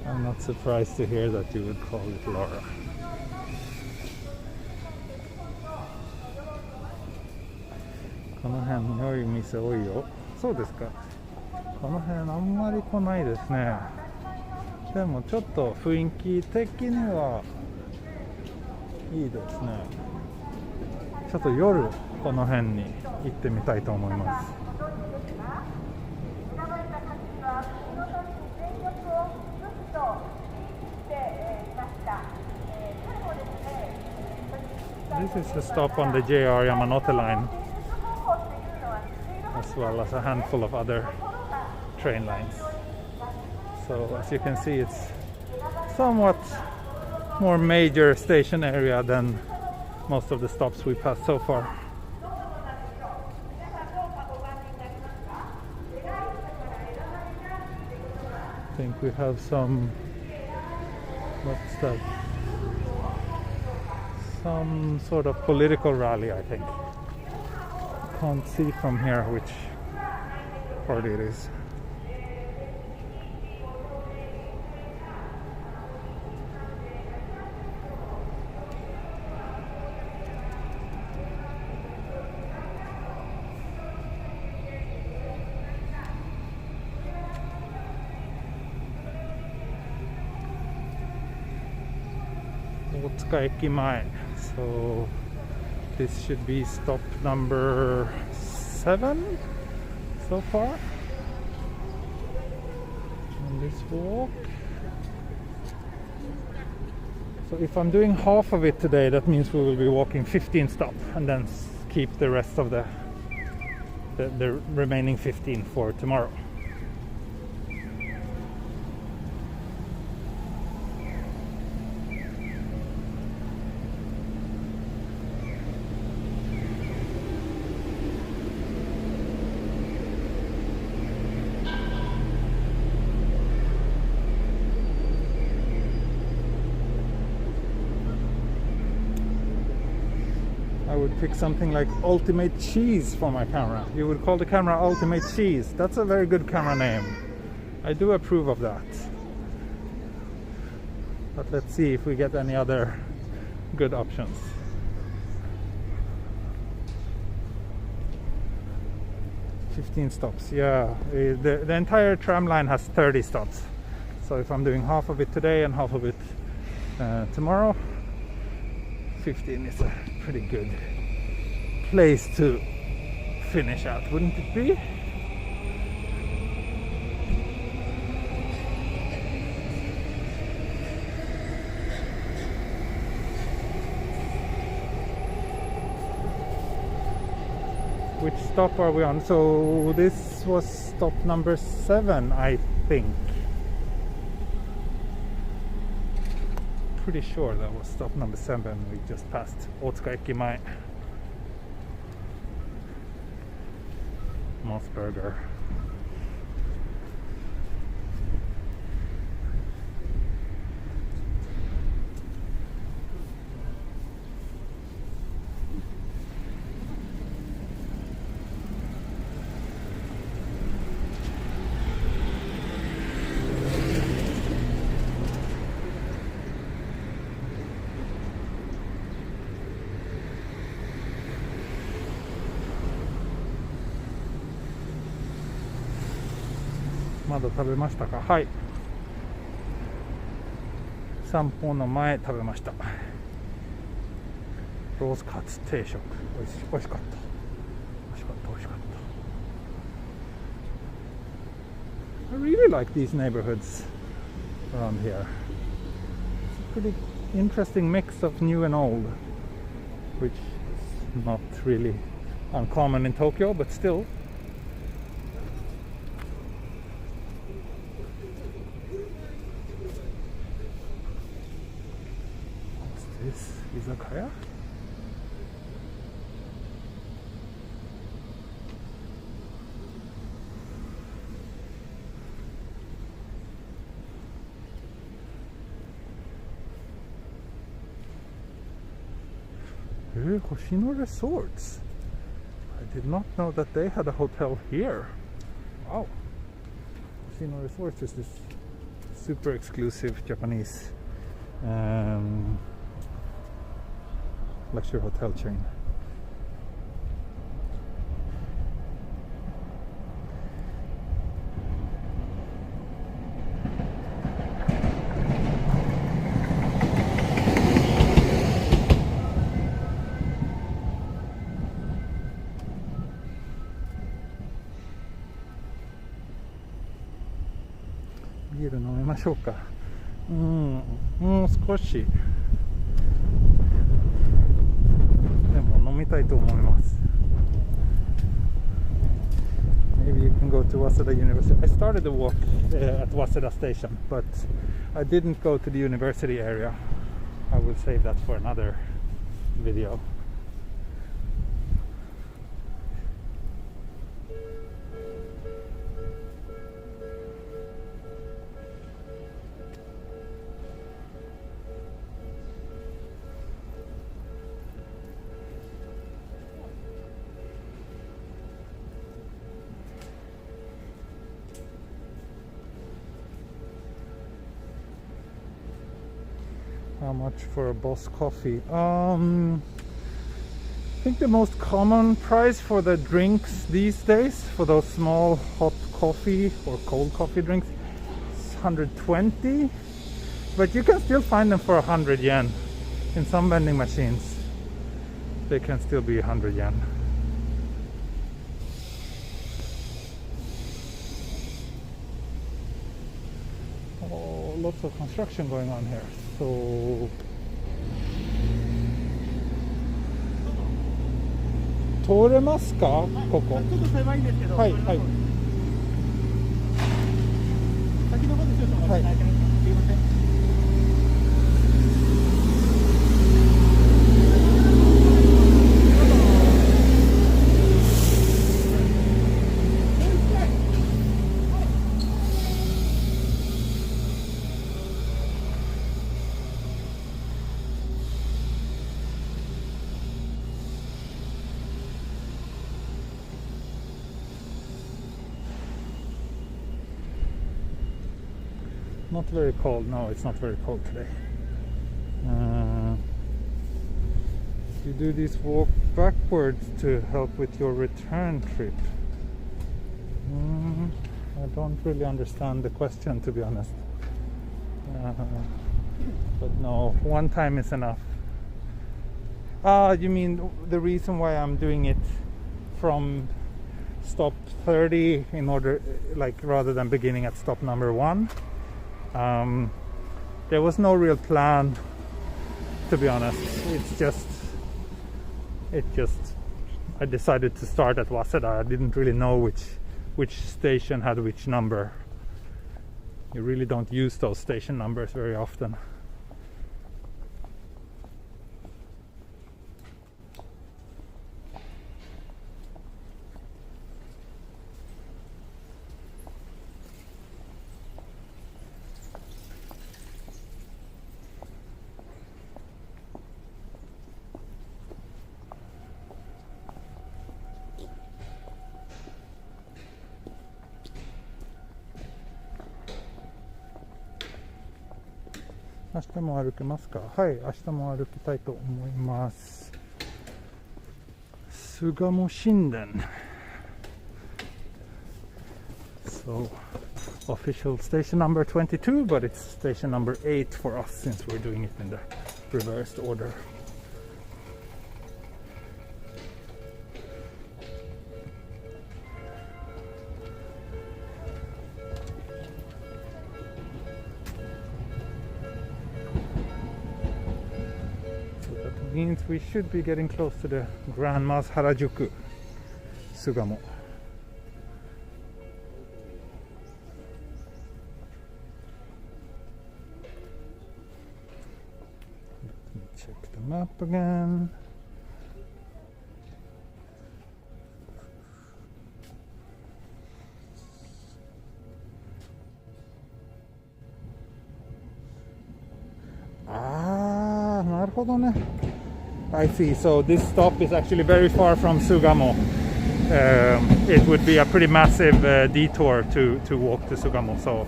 I'm not surprised to hear that you would call it Laura.この辺良い店多いよ。そうですか。この辺あんまり来ないですね。でもちょっと雰囲気的にはいいですね。ちょっと夜この辺に行ってみたいと思います。This is a stop on the JR Yamanote line, as well as a handful of other train lines. So as you can see, it's somewhat more major station area than most of the stops we passed so far. I think we have some, what's that? Some sort of political rally, I think. Can't see from here which party it is. Otsuka Eki Mae. So this should be stop number 7 so far on this walk. So if I'm doing half of it today, that means we will be walking 15 stops and then keep the rest of the remaining 15 for tomorrow. I would pick something like Ultimate Cheese for my camera. You would call the camera Ultimate Cheese. That's a very good camera name. I do approve of that. But let's see if we get any other good options. 15 stops, yeah. The entire tram line has 30 stops. So if I'm doing half of it today and half of it tomorrow, 15 is a pretty good place to finish at, wouldn't it be? Which stop are we on? So this was stop number 7, I think. Pretty sure that was stop number 7. We just passed Otsuka Ekimae. Mossberger.まだ食べましたか？はい。散歩の前食べました。ロースカツ定食。美味しかった。美味しかった。美味しかった。I really like these neighborhoods around here. It's a pretty interesting mix of new and old, which is not really uncommon in Tokyo, but still. Izakaya? Hoshino Resorts. I did not know that they had a hotel here. Wow. Hoshino Resorts is this super exclusive Japanese luxury hotel chain. Beer 飲みましょうか。もう少し。飲みたいと思います。Maybe you can go to Waseda University. I started the walk at Waseda station, but I didn't go to the university area. I will save that for another video. How much for a Boss coffee? I think the most common price for the drinks these days, for those small hot coffee or cold coffee drinks, is 120. But you can still find them for 100 yen in some vending machines. They can still be 100 yen. Oh, lots of construction going on here. So 通れますか？ここ。ちょっと狭いんですけど。はいはい。先の方でちょっと待っていただけますか？すいません。Not very cold. No, it's not very cold today. You do this walk backwards to help with your return trip. I don't really understand the question, to be honest. But no, one time is enough. You mean the reason why I'm doing it from stop 30 in order, like, rather than beginning at stop number 1? There was no real plan, to be honest. I decided to start at Waseda. I didn't really know which station had which number. You really don't use those station numbers very often.明日も歩けますか？はい、明日も歩きたいと思います。巣鴨新田。So, official station number 22, but it's station number 8 for us since we're doing it in the reversed order. Means we should be getting close to the grandma's Harajuku, Sugamon. Let me check the map again. Naるほどね。I see. So this stop is actually very far from Sugamo. It would be a pretty massive detour to walk to Sugamo. So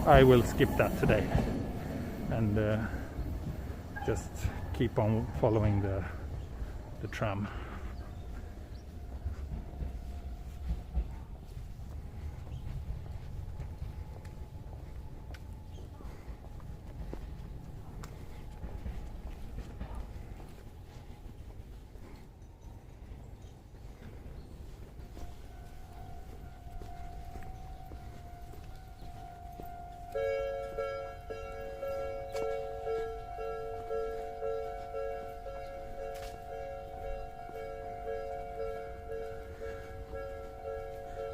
I will skip that today and just keep on following the tram.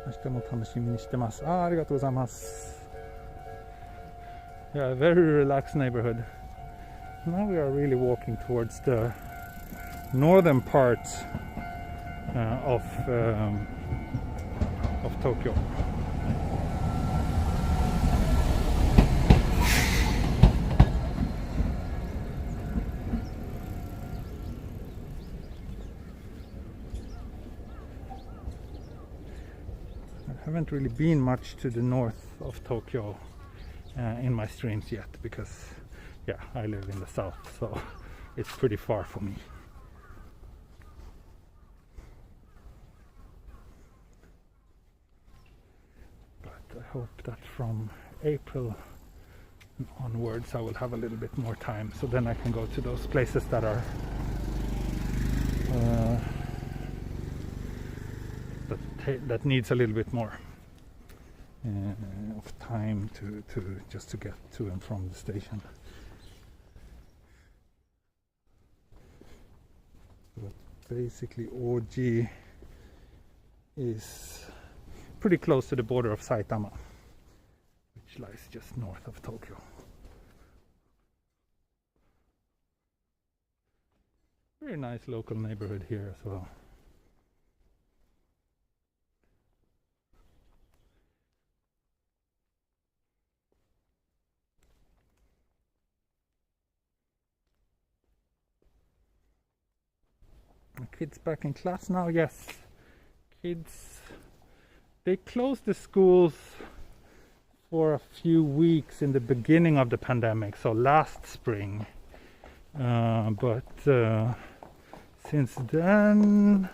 明日も楽しみにしてます。ありがとうございます。Yeah, very relaxed neighborhood. Now we are really walking towards the northern part of Tokyo. I haven't really been much to the north of Tokyo in my streams yet because, yeah, I live in the south, so it's pretty far for me. But I hope that from April onwards I will have a little bit more time, so then I can go to those places that are that needs a little bit more of time to just to get to and from the station. But basically Oji is pretty close to the border of Saitama, which lies just north of Tokyo. Very nice local neighborhood here as well. Kids back in class now? Yes. Kids, they closed the schools for a few weeks in the beginning of the pandemic, so last spring. But since then,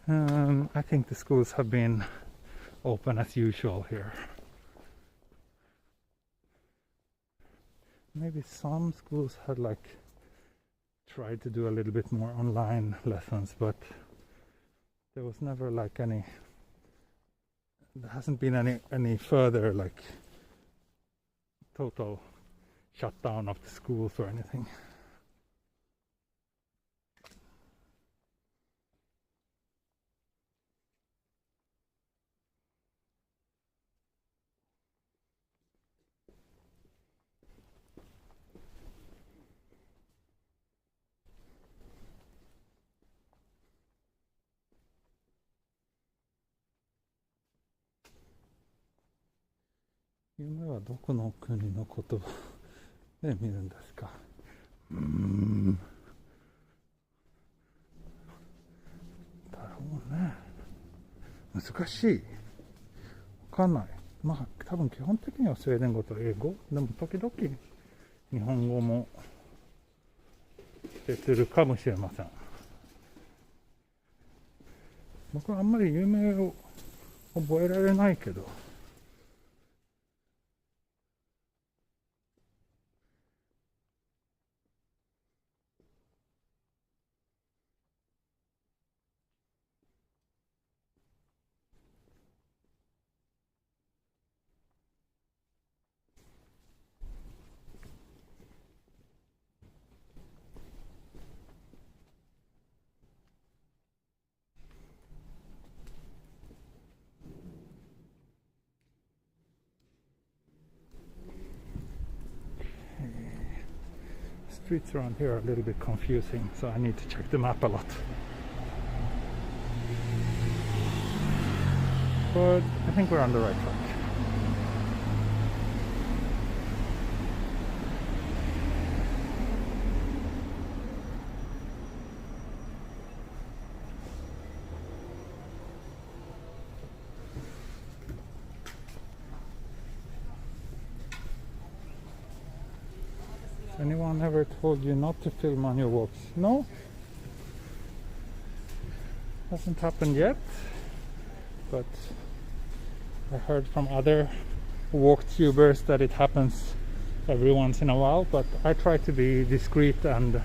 I think the schools have been open as usual here. Maybe some schools had like tried to do a little bit more online lessons, but there was never like any, there hasn't been any further like total shutdown of the schools or anything.夢はどこの国の言葉で見るんですか？だろうね。難しい。わかんない。まあ多分基本的にはスウェーデン語と英語。でも時々日本語も出てるかもしれません。僕はあんまり有名を覚えられないけど。Streets around here are a little bit confusing, so I need to check the map a lot. But I think we're on the right track. Anyone ever told you not to film on your walks? No? Hasn't happened yet, but I heard from other walktubers that it happens every once in a while, but I try to be discreet and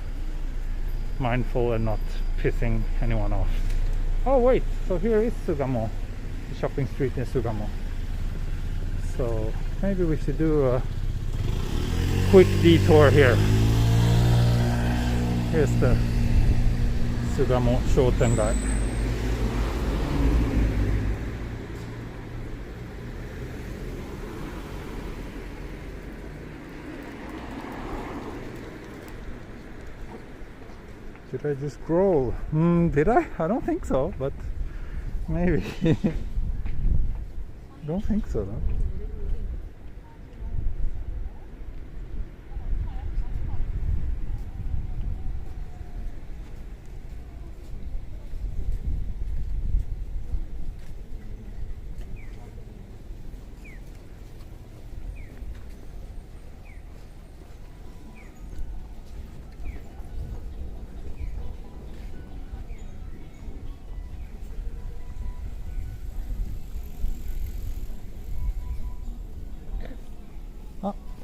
mindful and not pissing anyone off. Oh wait, so here is Sugamon, the shopping street in Sugamon. So maybe we should do a quick detour here. Here's the Sugamon Shotengai. Did I just scroll? Did I? I don't think so, but maybe. Don't think so, though.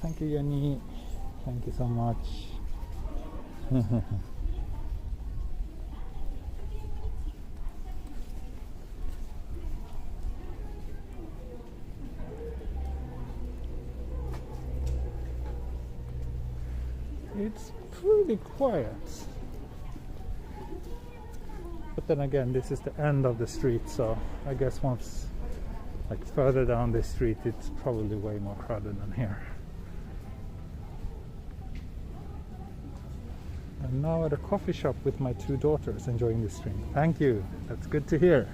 Thank you, Yanni. Thank you so much. It's pretty quiet. But then again, this is the end of the street, so I guess once like further down the street it's probably way more crowded than here. I'm now at a coffee shop with my two daughters enjoying the stream. Thank you, that's good to hear.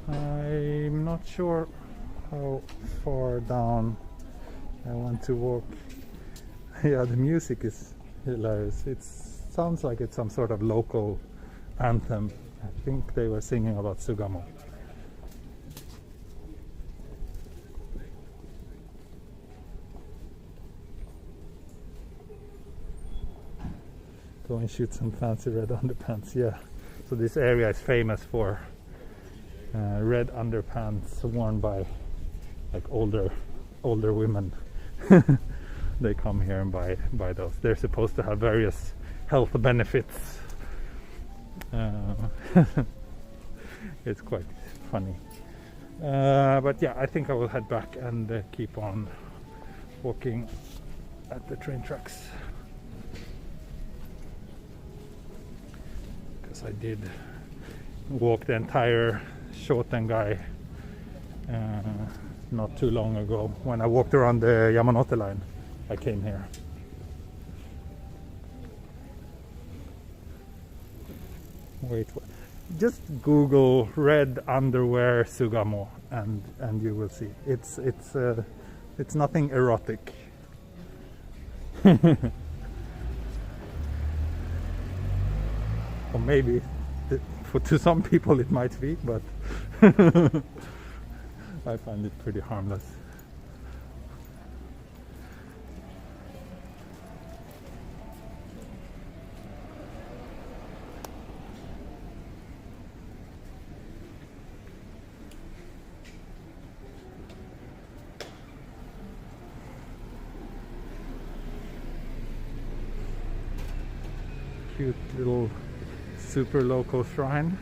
I'm not sure how far down I want to walk. Yeah, the music is hilarious. It sounds like it's some sort of local anthem. I think they were singing about Sugamon. Go and shoot some fancy red underpants. Yeah, so this area is famous for red underpants worn by like older women. They come here and buy those. They're supposed to have various health benefits. It's quite funny. But yeah, I think I will head back and keep on walking at the train tracks. Because I did walk the entire Shotengai not too long ago. When I walked around the Yamanote line, I came here. Wait, just Google red underwear Sugamo and you will see. It's nothing erotic. Or maybe to some people it might be, but I find it pretty harmless. Cute little super local shrine.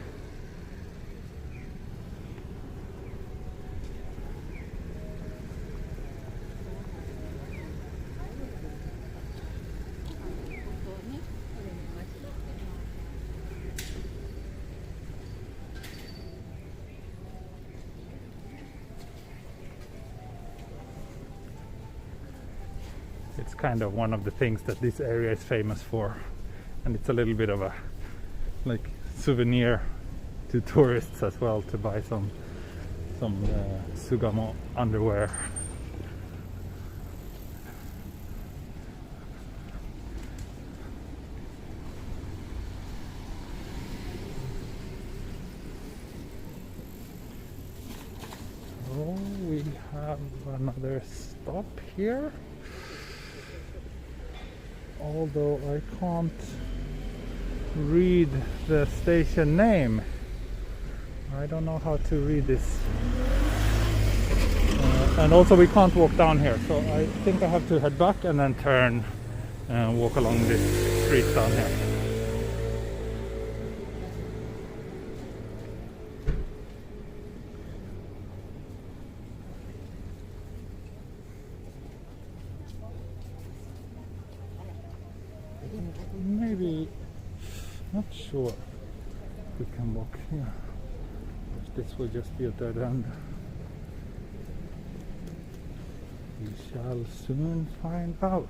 It's kind of one of the things that this area is famous for, and it's a little bit of a like souvenir to tourists as well, to buy some Sugamo underwear. Oh, we have another stop here, although I can't read the station name. I don't know how to read this. And also we can't walk down here, so I think I have to head back and then turn and walk along this street down here. Maybe, not sure we can walk here. This will just be a dead end. We shall soon find out.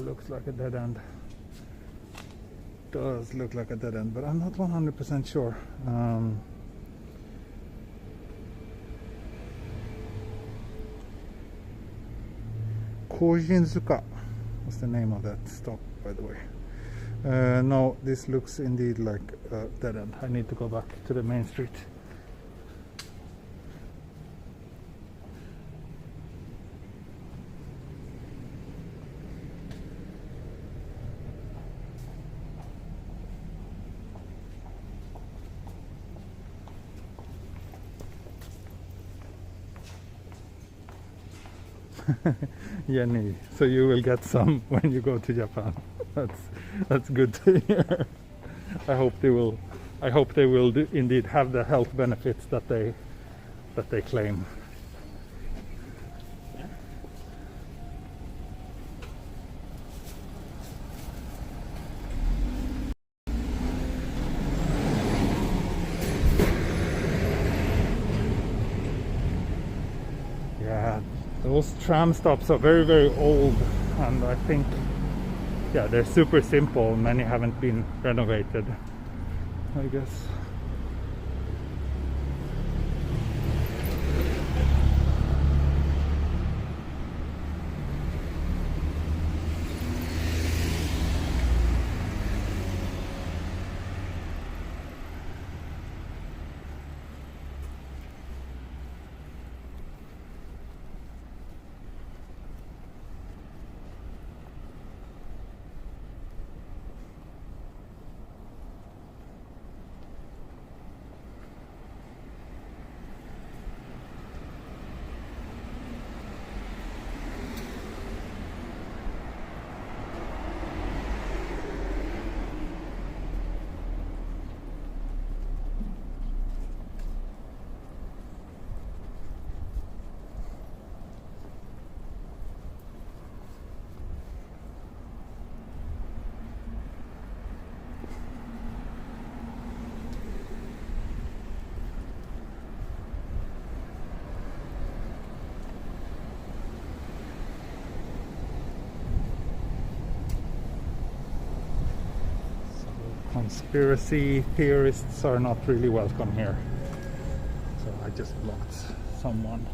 Looks like a dead end. Does look like a dead end, but I'm not 100% sure. Kojinzuka was the name of that stop, by the way. No, this looks indeed like a dead end. I need to go back to the main street. Jenny, so you will get some when you go to Japan. That's good to hear. I hope they will indeed have the health benefits that they claim. Yeah, those tram stops are very, very old, and I think, yeah, they're super simple. Many haven't been renovated, I guess. conspiracy theorists are not really welcome here. So I just blocked someone.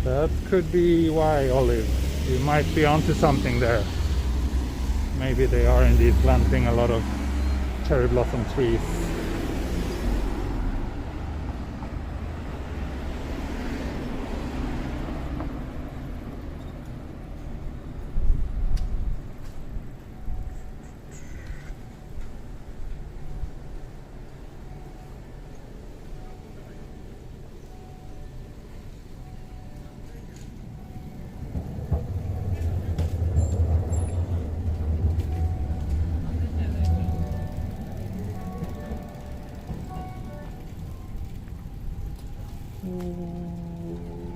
That could be why, Olive. You might be onto something there. Maybe they are indeed planting a lot of cherry blossom trees.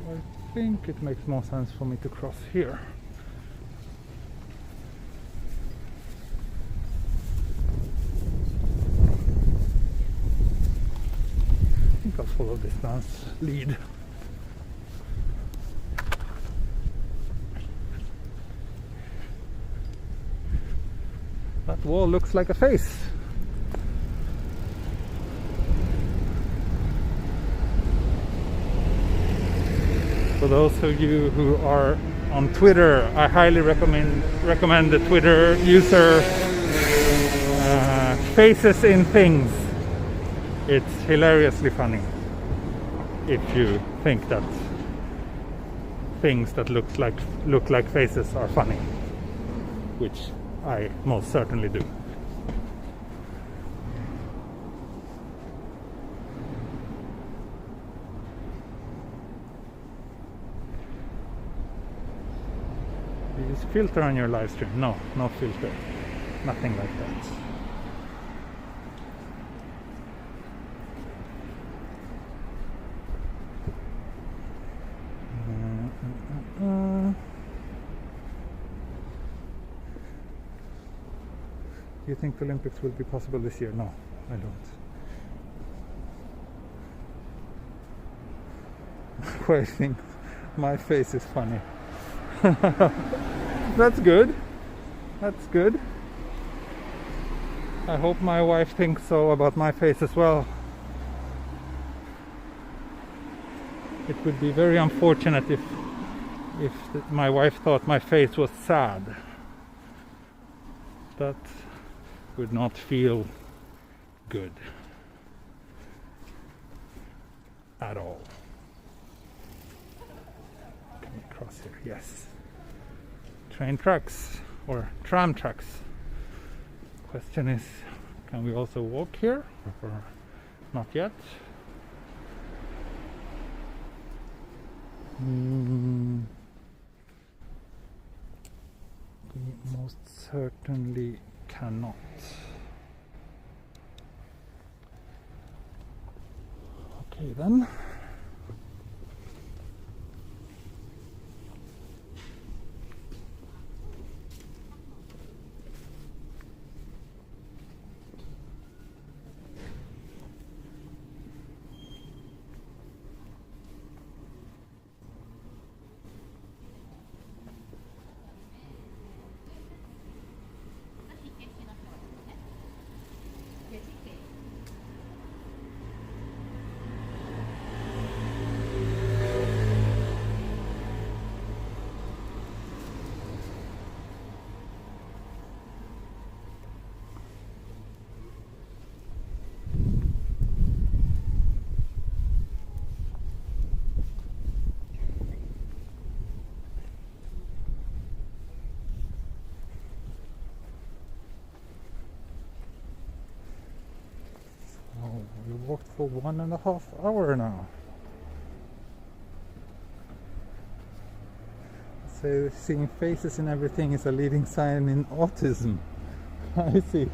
I think it makes more sense for me to cross here. I think I'll follow this man's lead. That wall looks like a face. For those of you who are on Twitter, I highly recommend the Twitter user Faces in Things. It's hilariously funny if you think that things that look like faces are funny, which I most certainly do. Use filter on your live stream? No, no filter. Nothing like that. Do you think the Olympics will be possible this year? No, I don't. I think my face is funny. That's good. That's good. I hope my wife thinks so about my face as well. It would be very unfortunate if my wife thought my face was sad. That would not feel good at all. Can we cross here? Yes. Train tracks or tram tracks. Question is, can we also walk here or not yet? We most certainly cannot. Okay then. We walked for 1.5 hours now. So seeing faces and everything is a leading sign in autism. I see.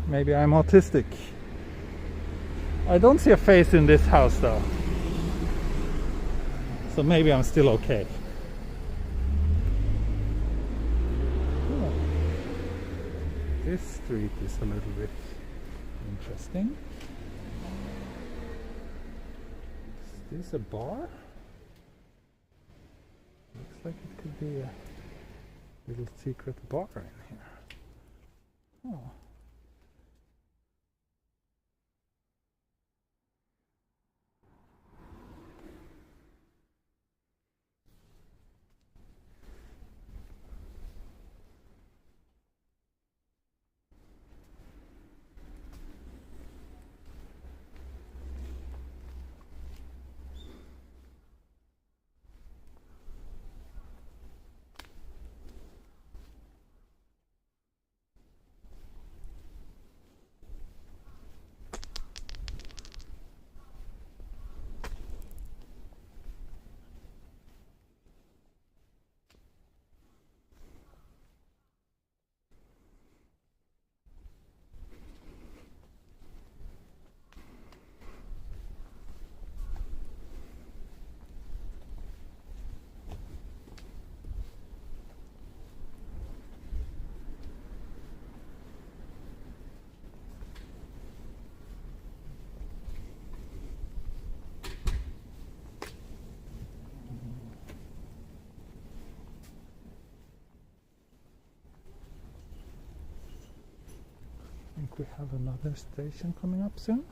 Maybe I'm autistic. I don't see a face in this house though. So maybe I'm still okay. Yeah. This street is a little bit interesting. this a bar? Looks like it could be a little secret bar in here. Oh. I think we have another station coming up soon.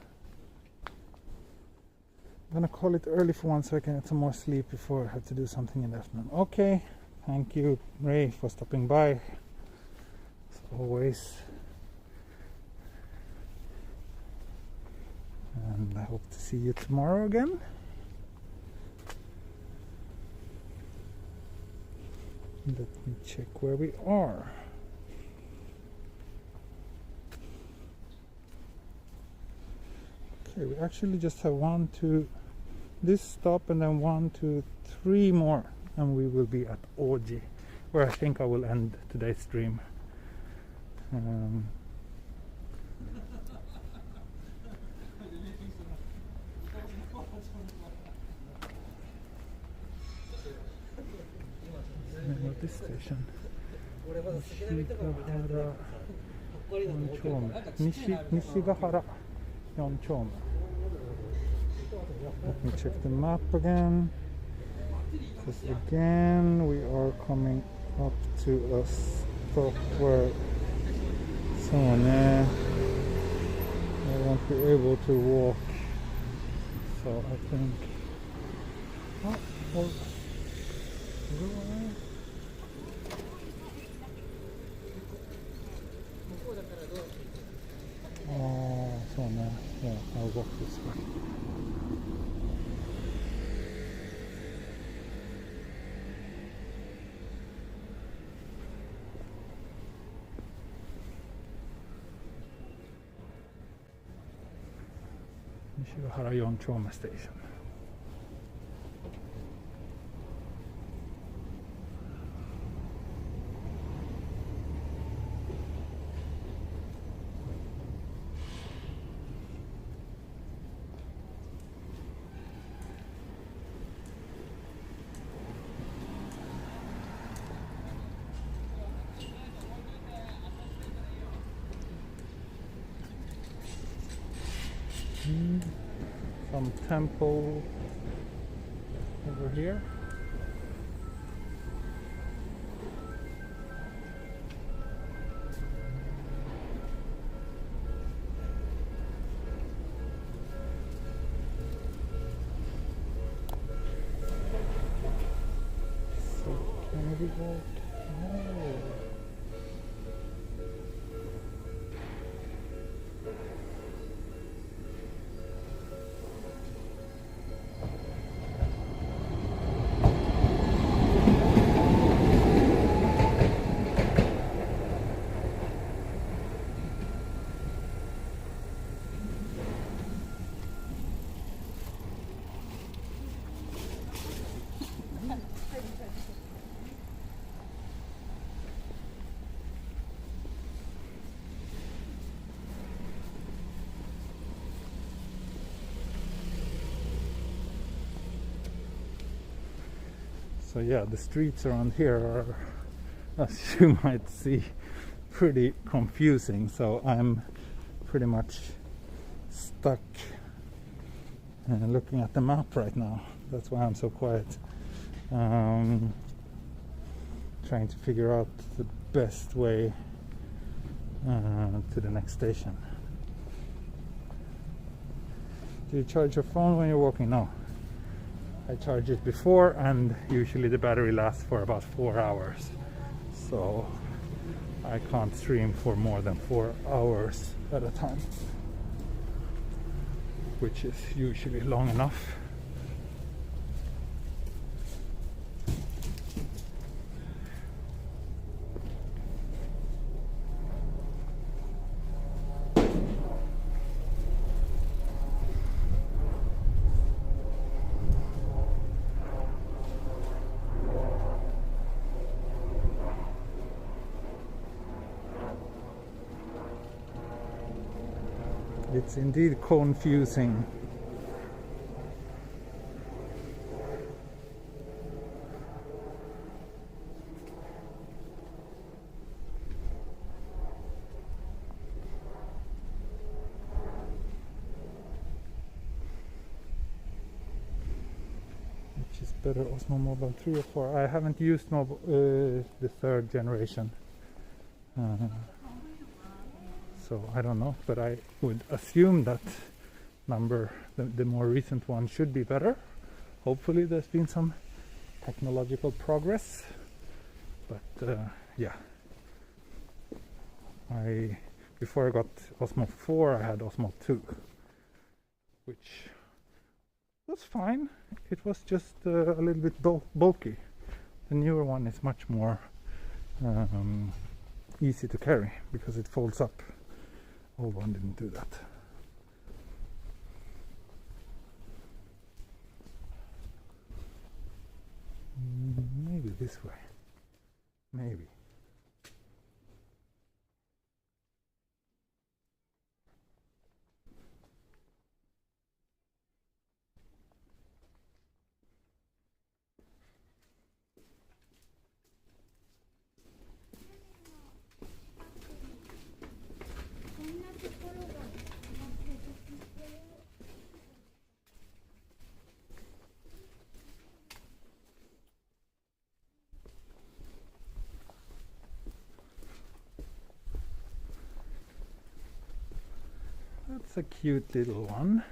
I'm gonna call it early for once so I can get some more sleep before I have to do something in the afternoon. Okay, thank you Ray for stopping by as always, and I hope to see you tomorrow again. Let me check where we are. Okay, we actually just have this stop and then 1, 2, 3 more, and we will be at Oji, where I think I will end today's stream. Name of this station. Nishigahara 4丁目. Let me check the map again, because again we are coming up to a stop where I won't be able to walk, so I think yeah, I'll walk this way. Nishigahara 4丁目 station. Some temple over here. So can we go? No. So yeah, the streets around here are, as you might see, pretty confusing. So I'm pretty much stuck looking at the map right now. That's why I'm so quiet. Trying to figure out the best way to the next station. Do you charge your phone when you're walking? No. I charge it before, and usually the battery lasts for about 4 hours. So I can't stream for more than 4 hours at a time, which is usually long enough. It's indeed confusing. Which is better, Osmo Mobile 3 or 4? I haven't used the third generation. So I don't know, but I would assume that the more recent one should be better. Hopefully there's been some technological progress, but yeah. Before I got Osmo 4, I had Osmo 2, which was fine. It was just a little bit bulky. The newer one is much more easy to carry because it folds up. Old one didn't do that. Maybe this way. Maybe. That's a cute little one.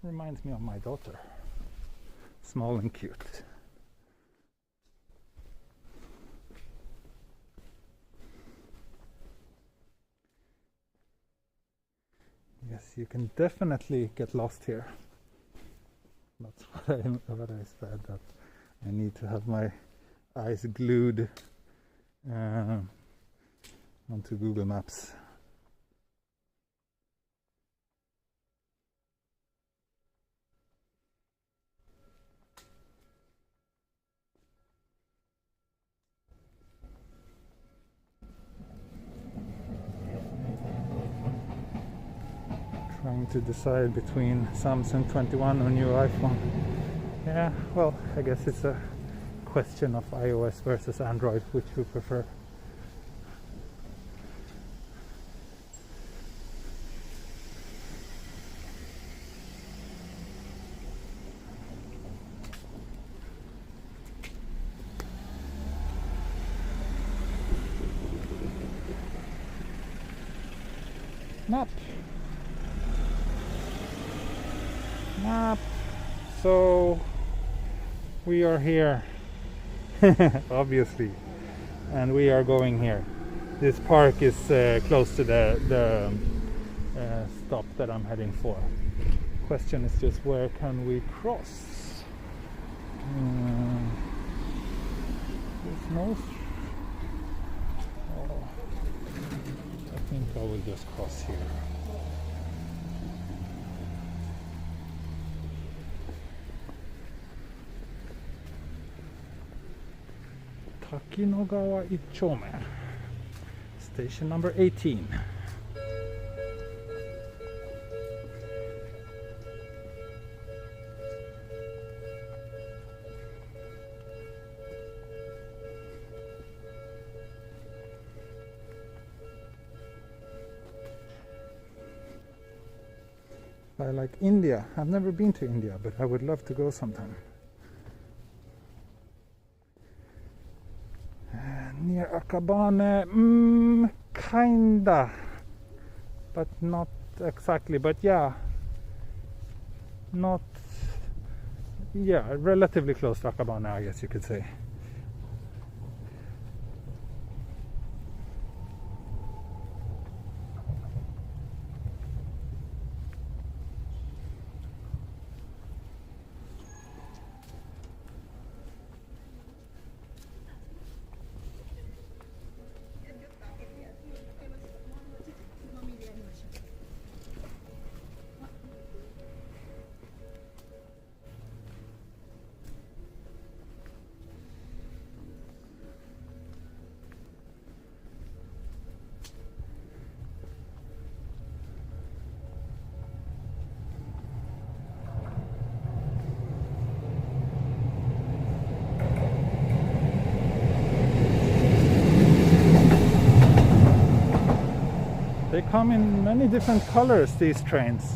Reminds me of my daughter. Small and cute. Yes, you can definitely get lost here. That's what I said, that I need to have my eyes glued onto Google Maps. Trying to decide between Samsung 21 or new iPhone. Yeah, well, I guess it's a question of iOS versus Android, which we prefer. Map. So we are here, obviously, and we are going here. This park is close to the stop that I'm heading for. Question is just, where can we cross? There's no. Oh, I think I will just cross here. Takinogawa 1丁目 Station number 18. I like India. I've never been to India, but I would love to go sometime. Near Akabane, kinda, but not exactly. But yeah, relatively close to Akabane, I guess you could say. They come in many different colors, these trains.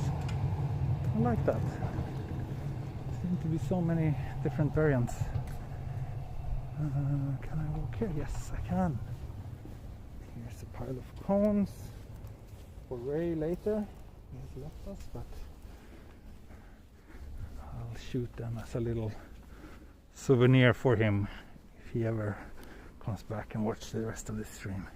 I like that. There seem to be so many different variants. Can I walk here? Yes, I can. Here's a pile of cones for Ray later. He has left us, but I'll shoot them as a little souvenir for him if he ever comes back and watches the rest of this stream.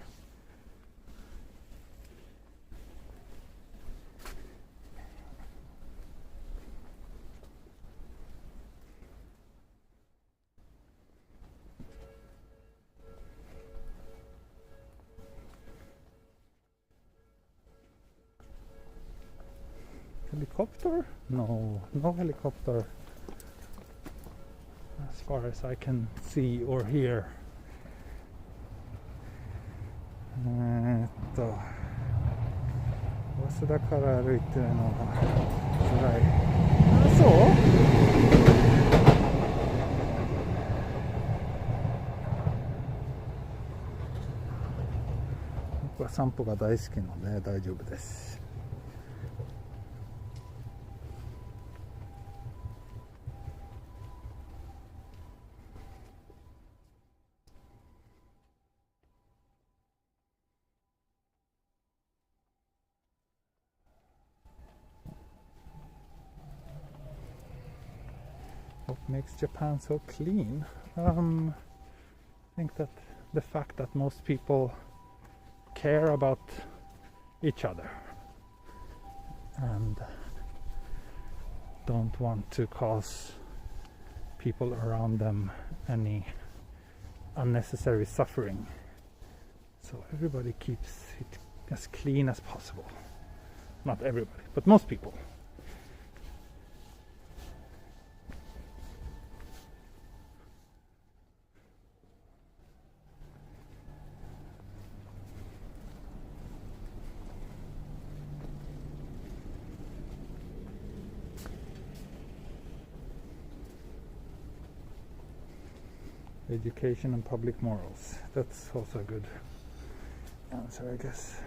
Helicopter? No helicopter as far as I can see or hear. 早稲田から歩いてるのが辛い。あ、そう？僕は散歩が大好きなので大丈夫です。What makes Japan so clean? I think that the fact that most people care about each other and don't want to cause people around them any unnecessary suffering. So everybody keeps it as clean as possible. Not everybody, but most people. Education and public morals. That's also a good answer, I guess.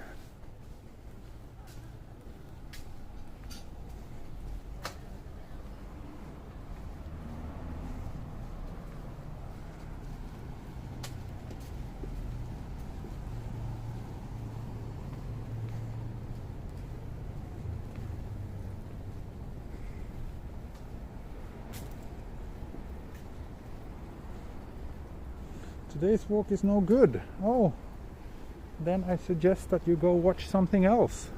Today's walk is no good. Oh, then I suggest that you go watch something else.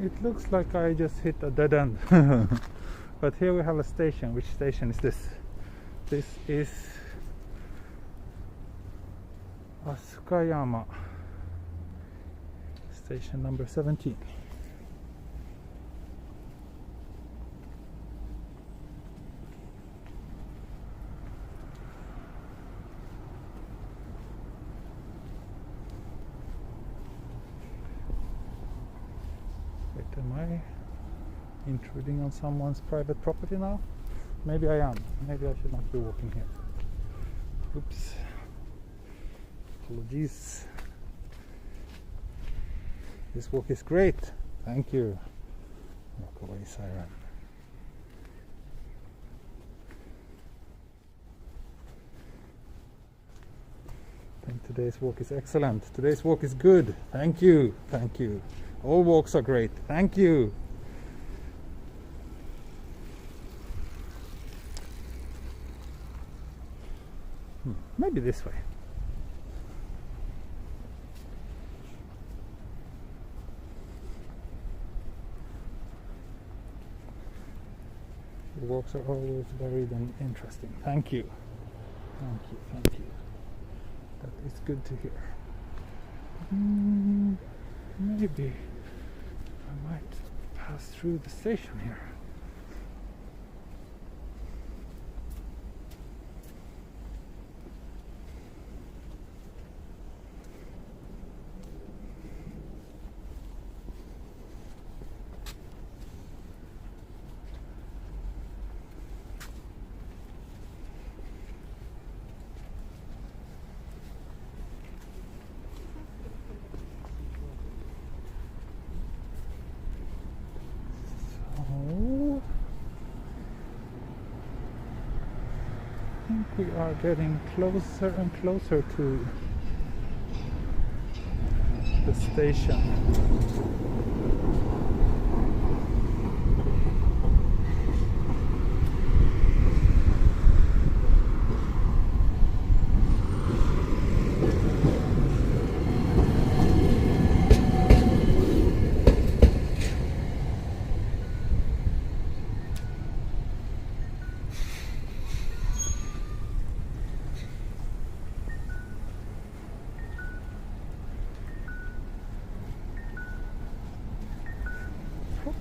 It looks like I just hit a dead end. But here we have a station. Which station is this? This is Asukayama, station number 17. I intruding on someone's private property now? Maybe I am. Maybe I should not be walking here. Oops. Apologies. This walk is great. Thank you. Walk away, siren. I think today's walk is excellent. Today's walk is good. Thank you. Thank you. All walks are great. Thank you. Maybe this way. The walks are always varied and interesting. Thank you. Thank you. Thank you. That is good to hear. Maybe I might pass through the station here. We are getting closer and closer to the station.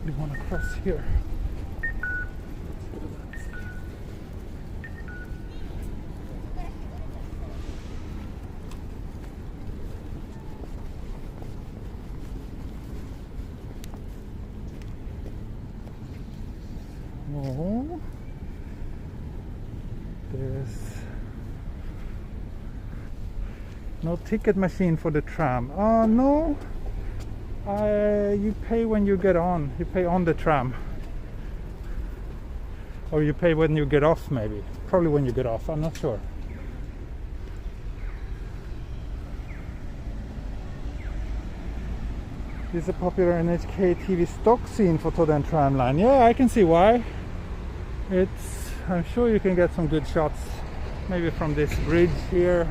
We want to cross here. Oh, there's no ticket machine for the tram. Oh no. You pay when you get on. You pay on the tram. Or you pay when you get off, maybe. Probably when you get off, I'm not sure. This is a popular NHK TV stock scene for Toden tram line. Yeah, I can see why. I'm sure you can get some good shots. Maybe from this bridge here.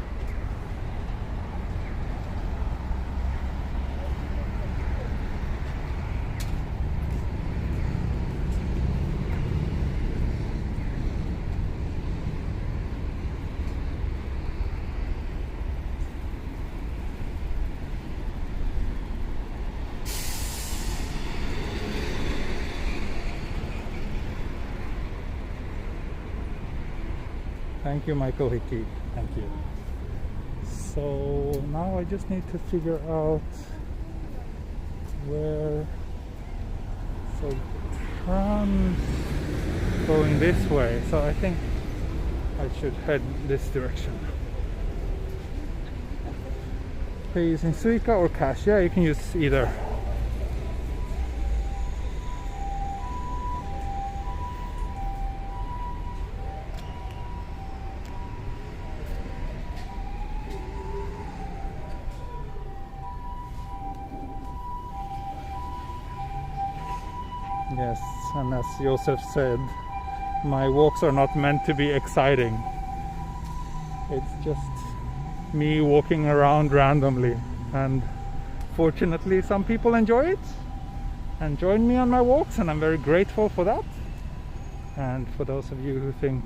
Thank you, Michael Hickey. Thank you. So now I just need to figure out where. So tram's going this way, so I think I should head this direction. Pay using Suica or cash? Yeah, you can use either. Yes, and as Joseph said, my walks are not meant to be exciting. It's just me walking around randomly, and fortunately some people enjoy it and join me on my walks, and I'm very grateful for that. And for those of you who think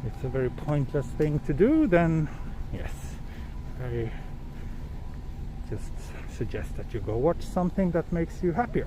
it's a very pointless thing to do, then yes, I just suggest that you go watch something that makes you happier.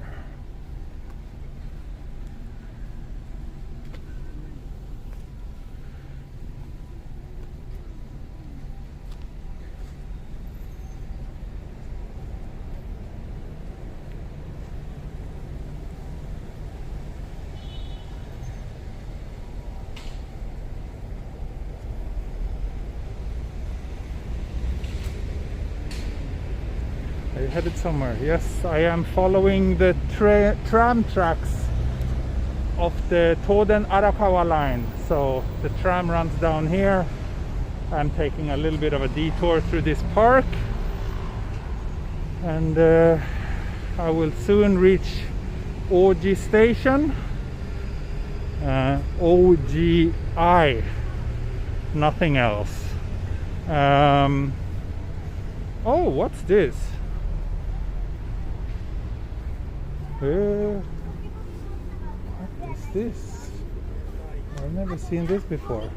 headed somewhere. Yes, I am following the tram tracks of the Toden Arakawa line. So the tram runs down here. I'm taking a little bit of a detour through this park, and I will soon reach OG station. OGI, nothing else. Oh, what's this? What is this? I've never seen this before.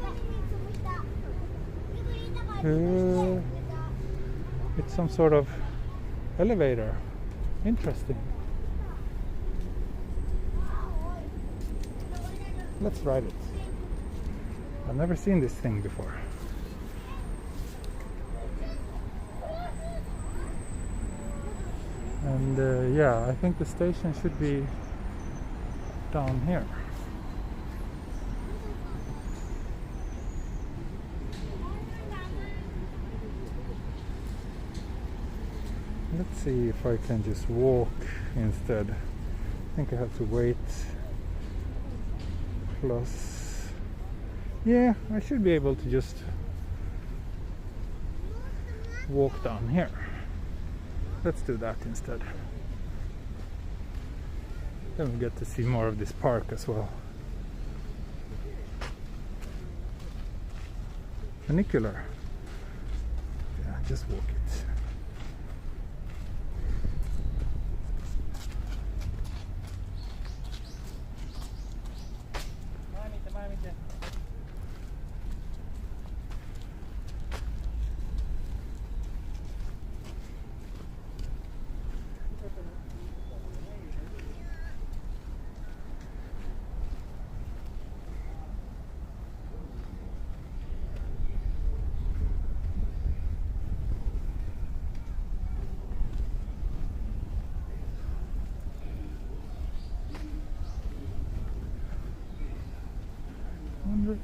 It's some sort of elevator. Interesting. Let's ride it. I've never seen this thing before. And yeah, I think the station should be down here. Let's see if I can just walk instead. I think I have to wait. Plus, yeah, I should be able to just walk down here. Let's do that instead. Then we get to see more of this park as well. Funicular. Yeah, just walk it.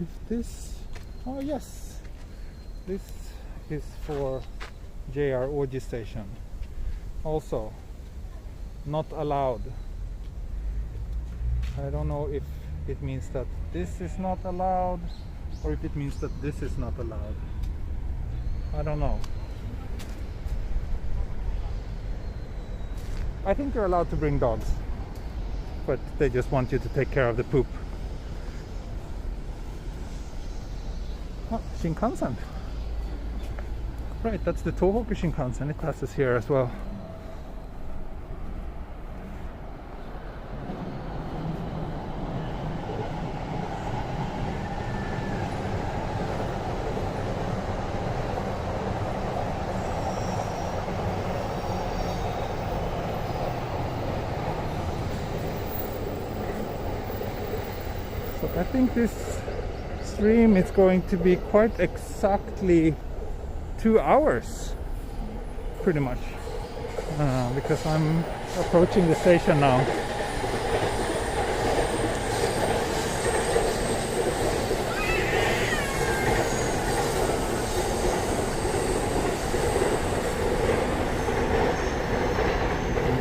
If this, oh yes, this is for JR OG station. Also not allowed. I don't know if it means that this is not allowed or if it means that this is not allowed. I don't know. I think you're allowed to bring dogs, but they just want you to take care of the poop. Oh, Shinkansen. Right, that's the Tohoku Shinkansen. It passes here as well. So I think this stream is going to be quite exactly 2 hours, pretty much, because I'm approaching the station now.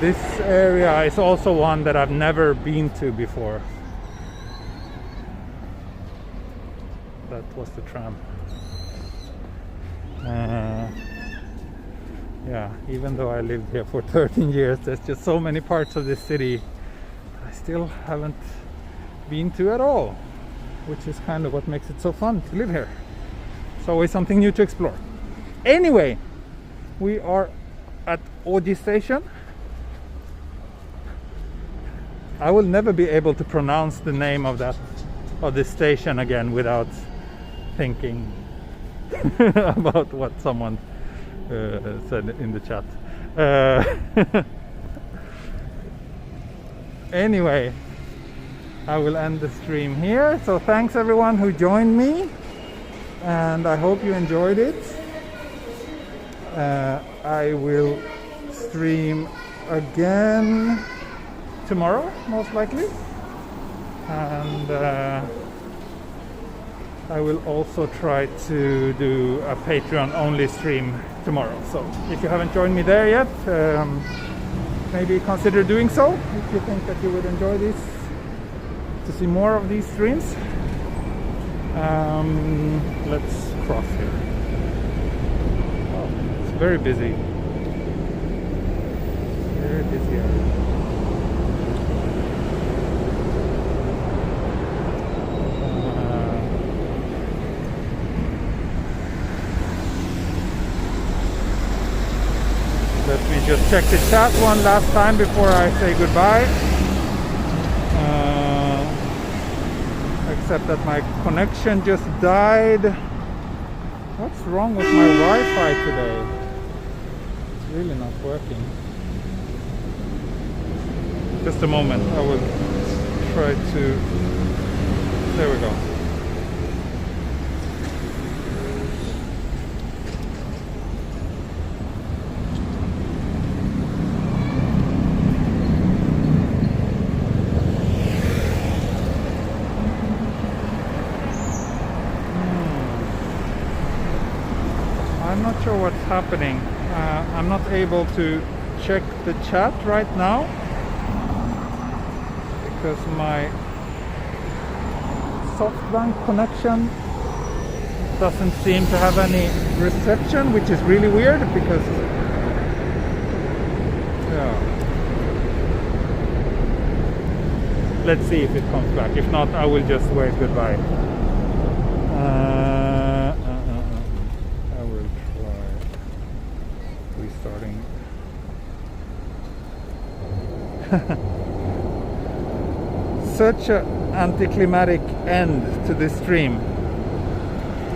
This area is also one that I've never been to before. That was the tram. Yeah, even though I lived here for 13 years, there's just so many parts of this city I still haven't been to at all, which is kind of what makes it so fun to live here. It's always something new to explore. Anyway, we are at Oji Station. I will never be able to pronounce the name of this station again without thinking about what someone said in the chat. Anyway, I will end the stream here. So thanks everyone who joined me, and I hope you enjoyed it. I will stream again tomorrow, most likely, and I will also try to do a Patreon only stream tomorrow. So if you haven't joined me there yet, maybe consider doing so if you think that you would enjoy this, to see more of these streams. Let's cross here. Oh, it's very busy. Very busy area. Let me just check the chat one last time before I say goodbye. Except that my connection just died. What's wrong with my Wi-Fi today? It's really not working. Just a moment, I will try to... There we go. I'm not sure what's happening. I'm not able to check the chat right now because my SoftBank connection doesn't seem to have any reception, which is really weird because let's see if it comes back. If not, I will just wave goodbye. I will try restarting. Such an anticlimactic end to this stream.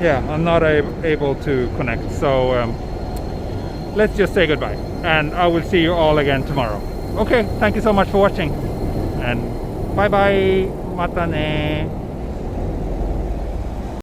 Yeah, I'm not able to connect, so let's just say goodbye, and I will see you all again tomorrow. Okay, thank you so much for watching, and bye bye, mata ne.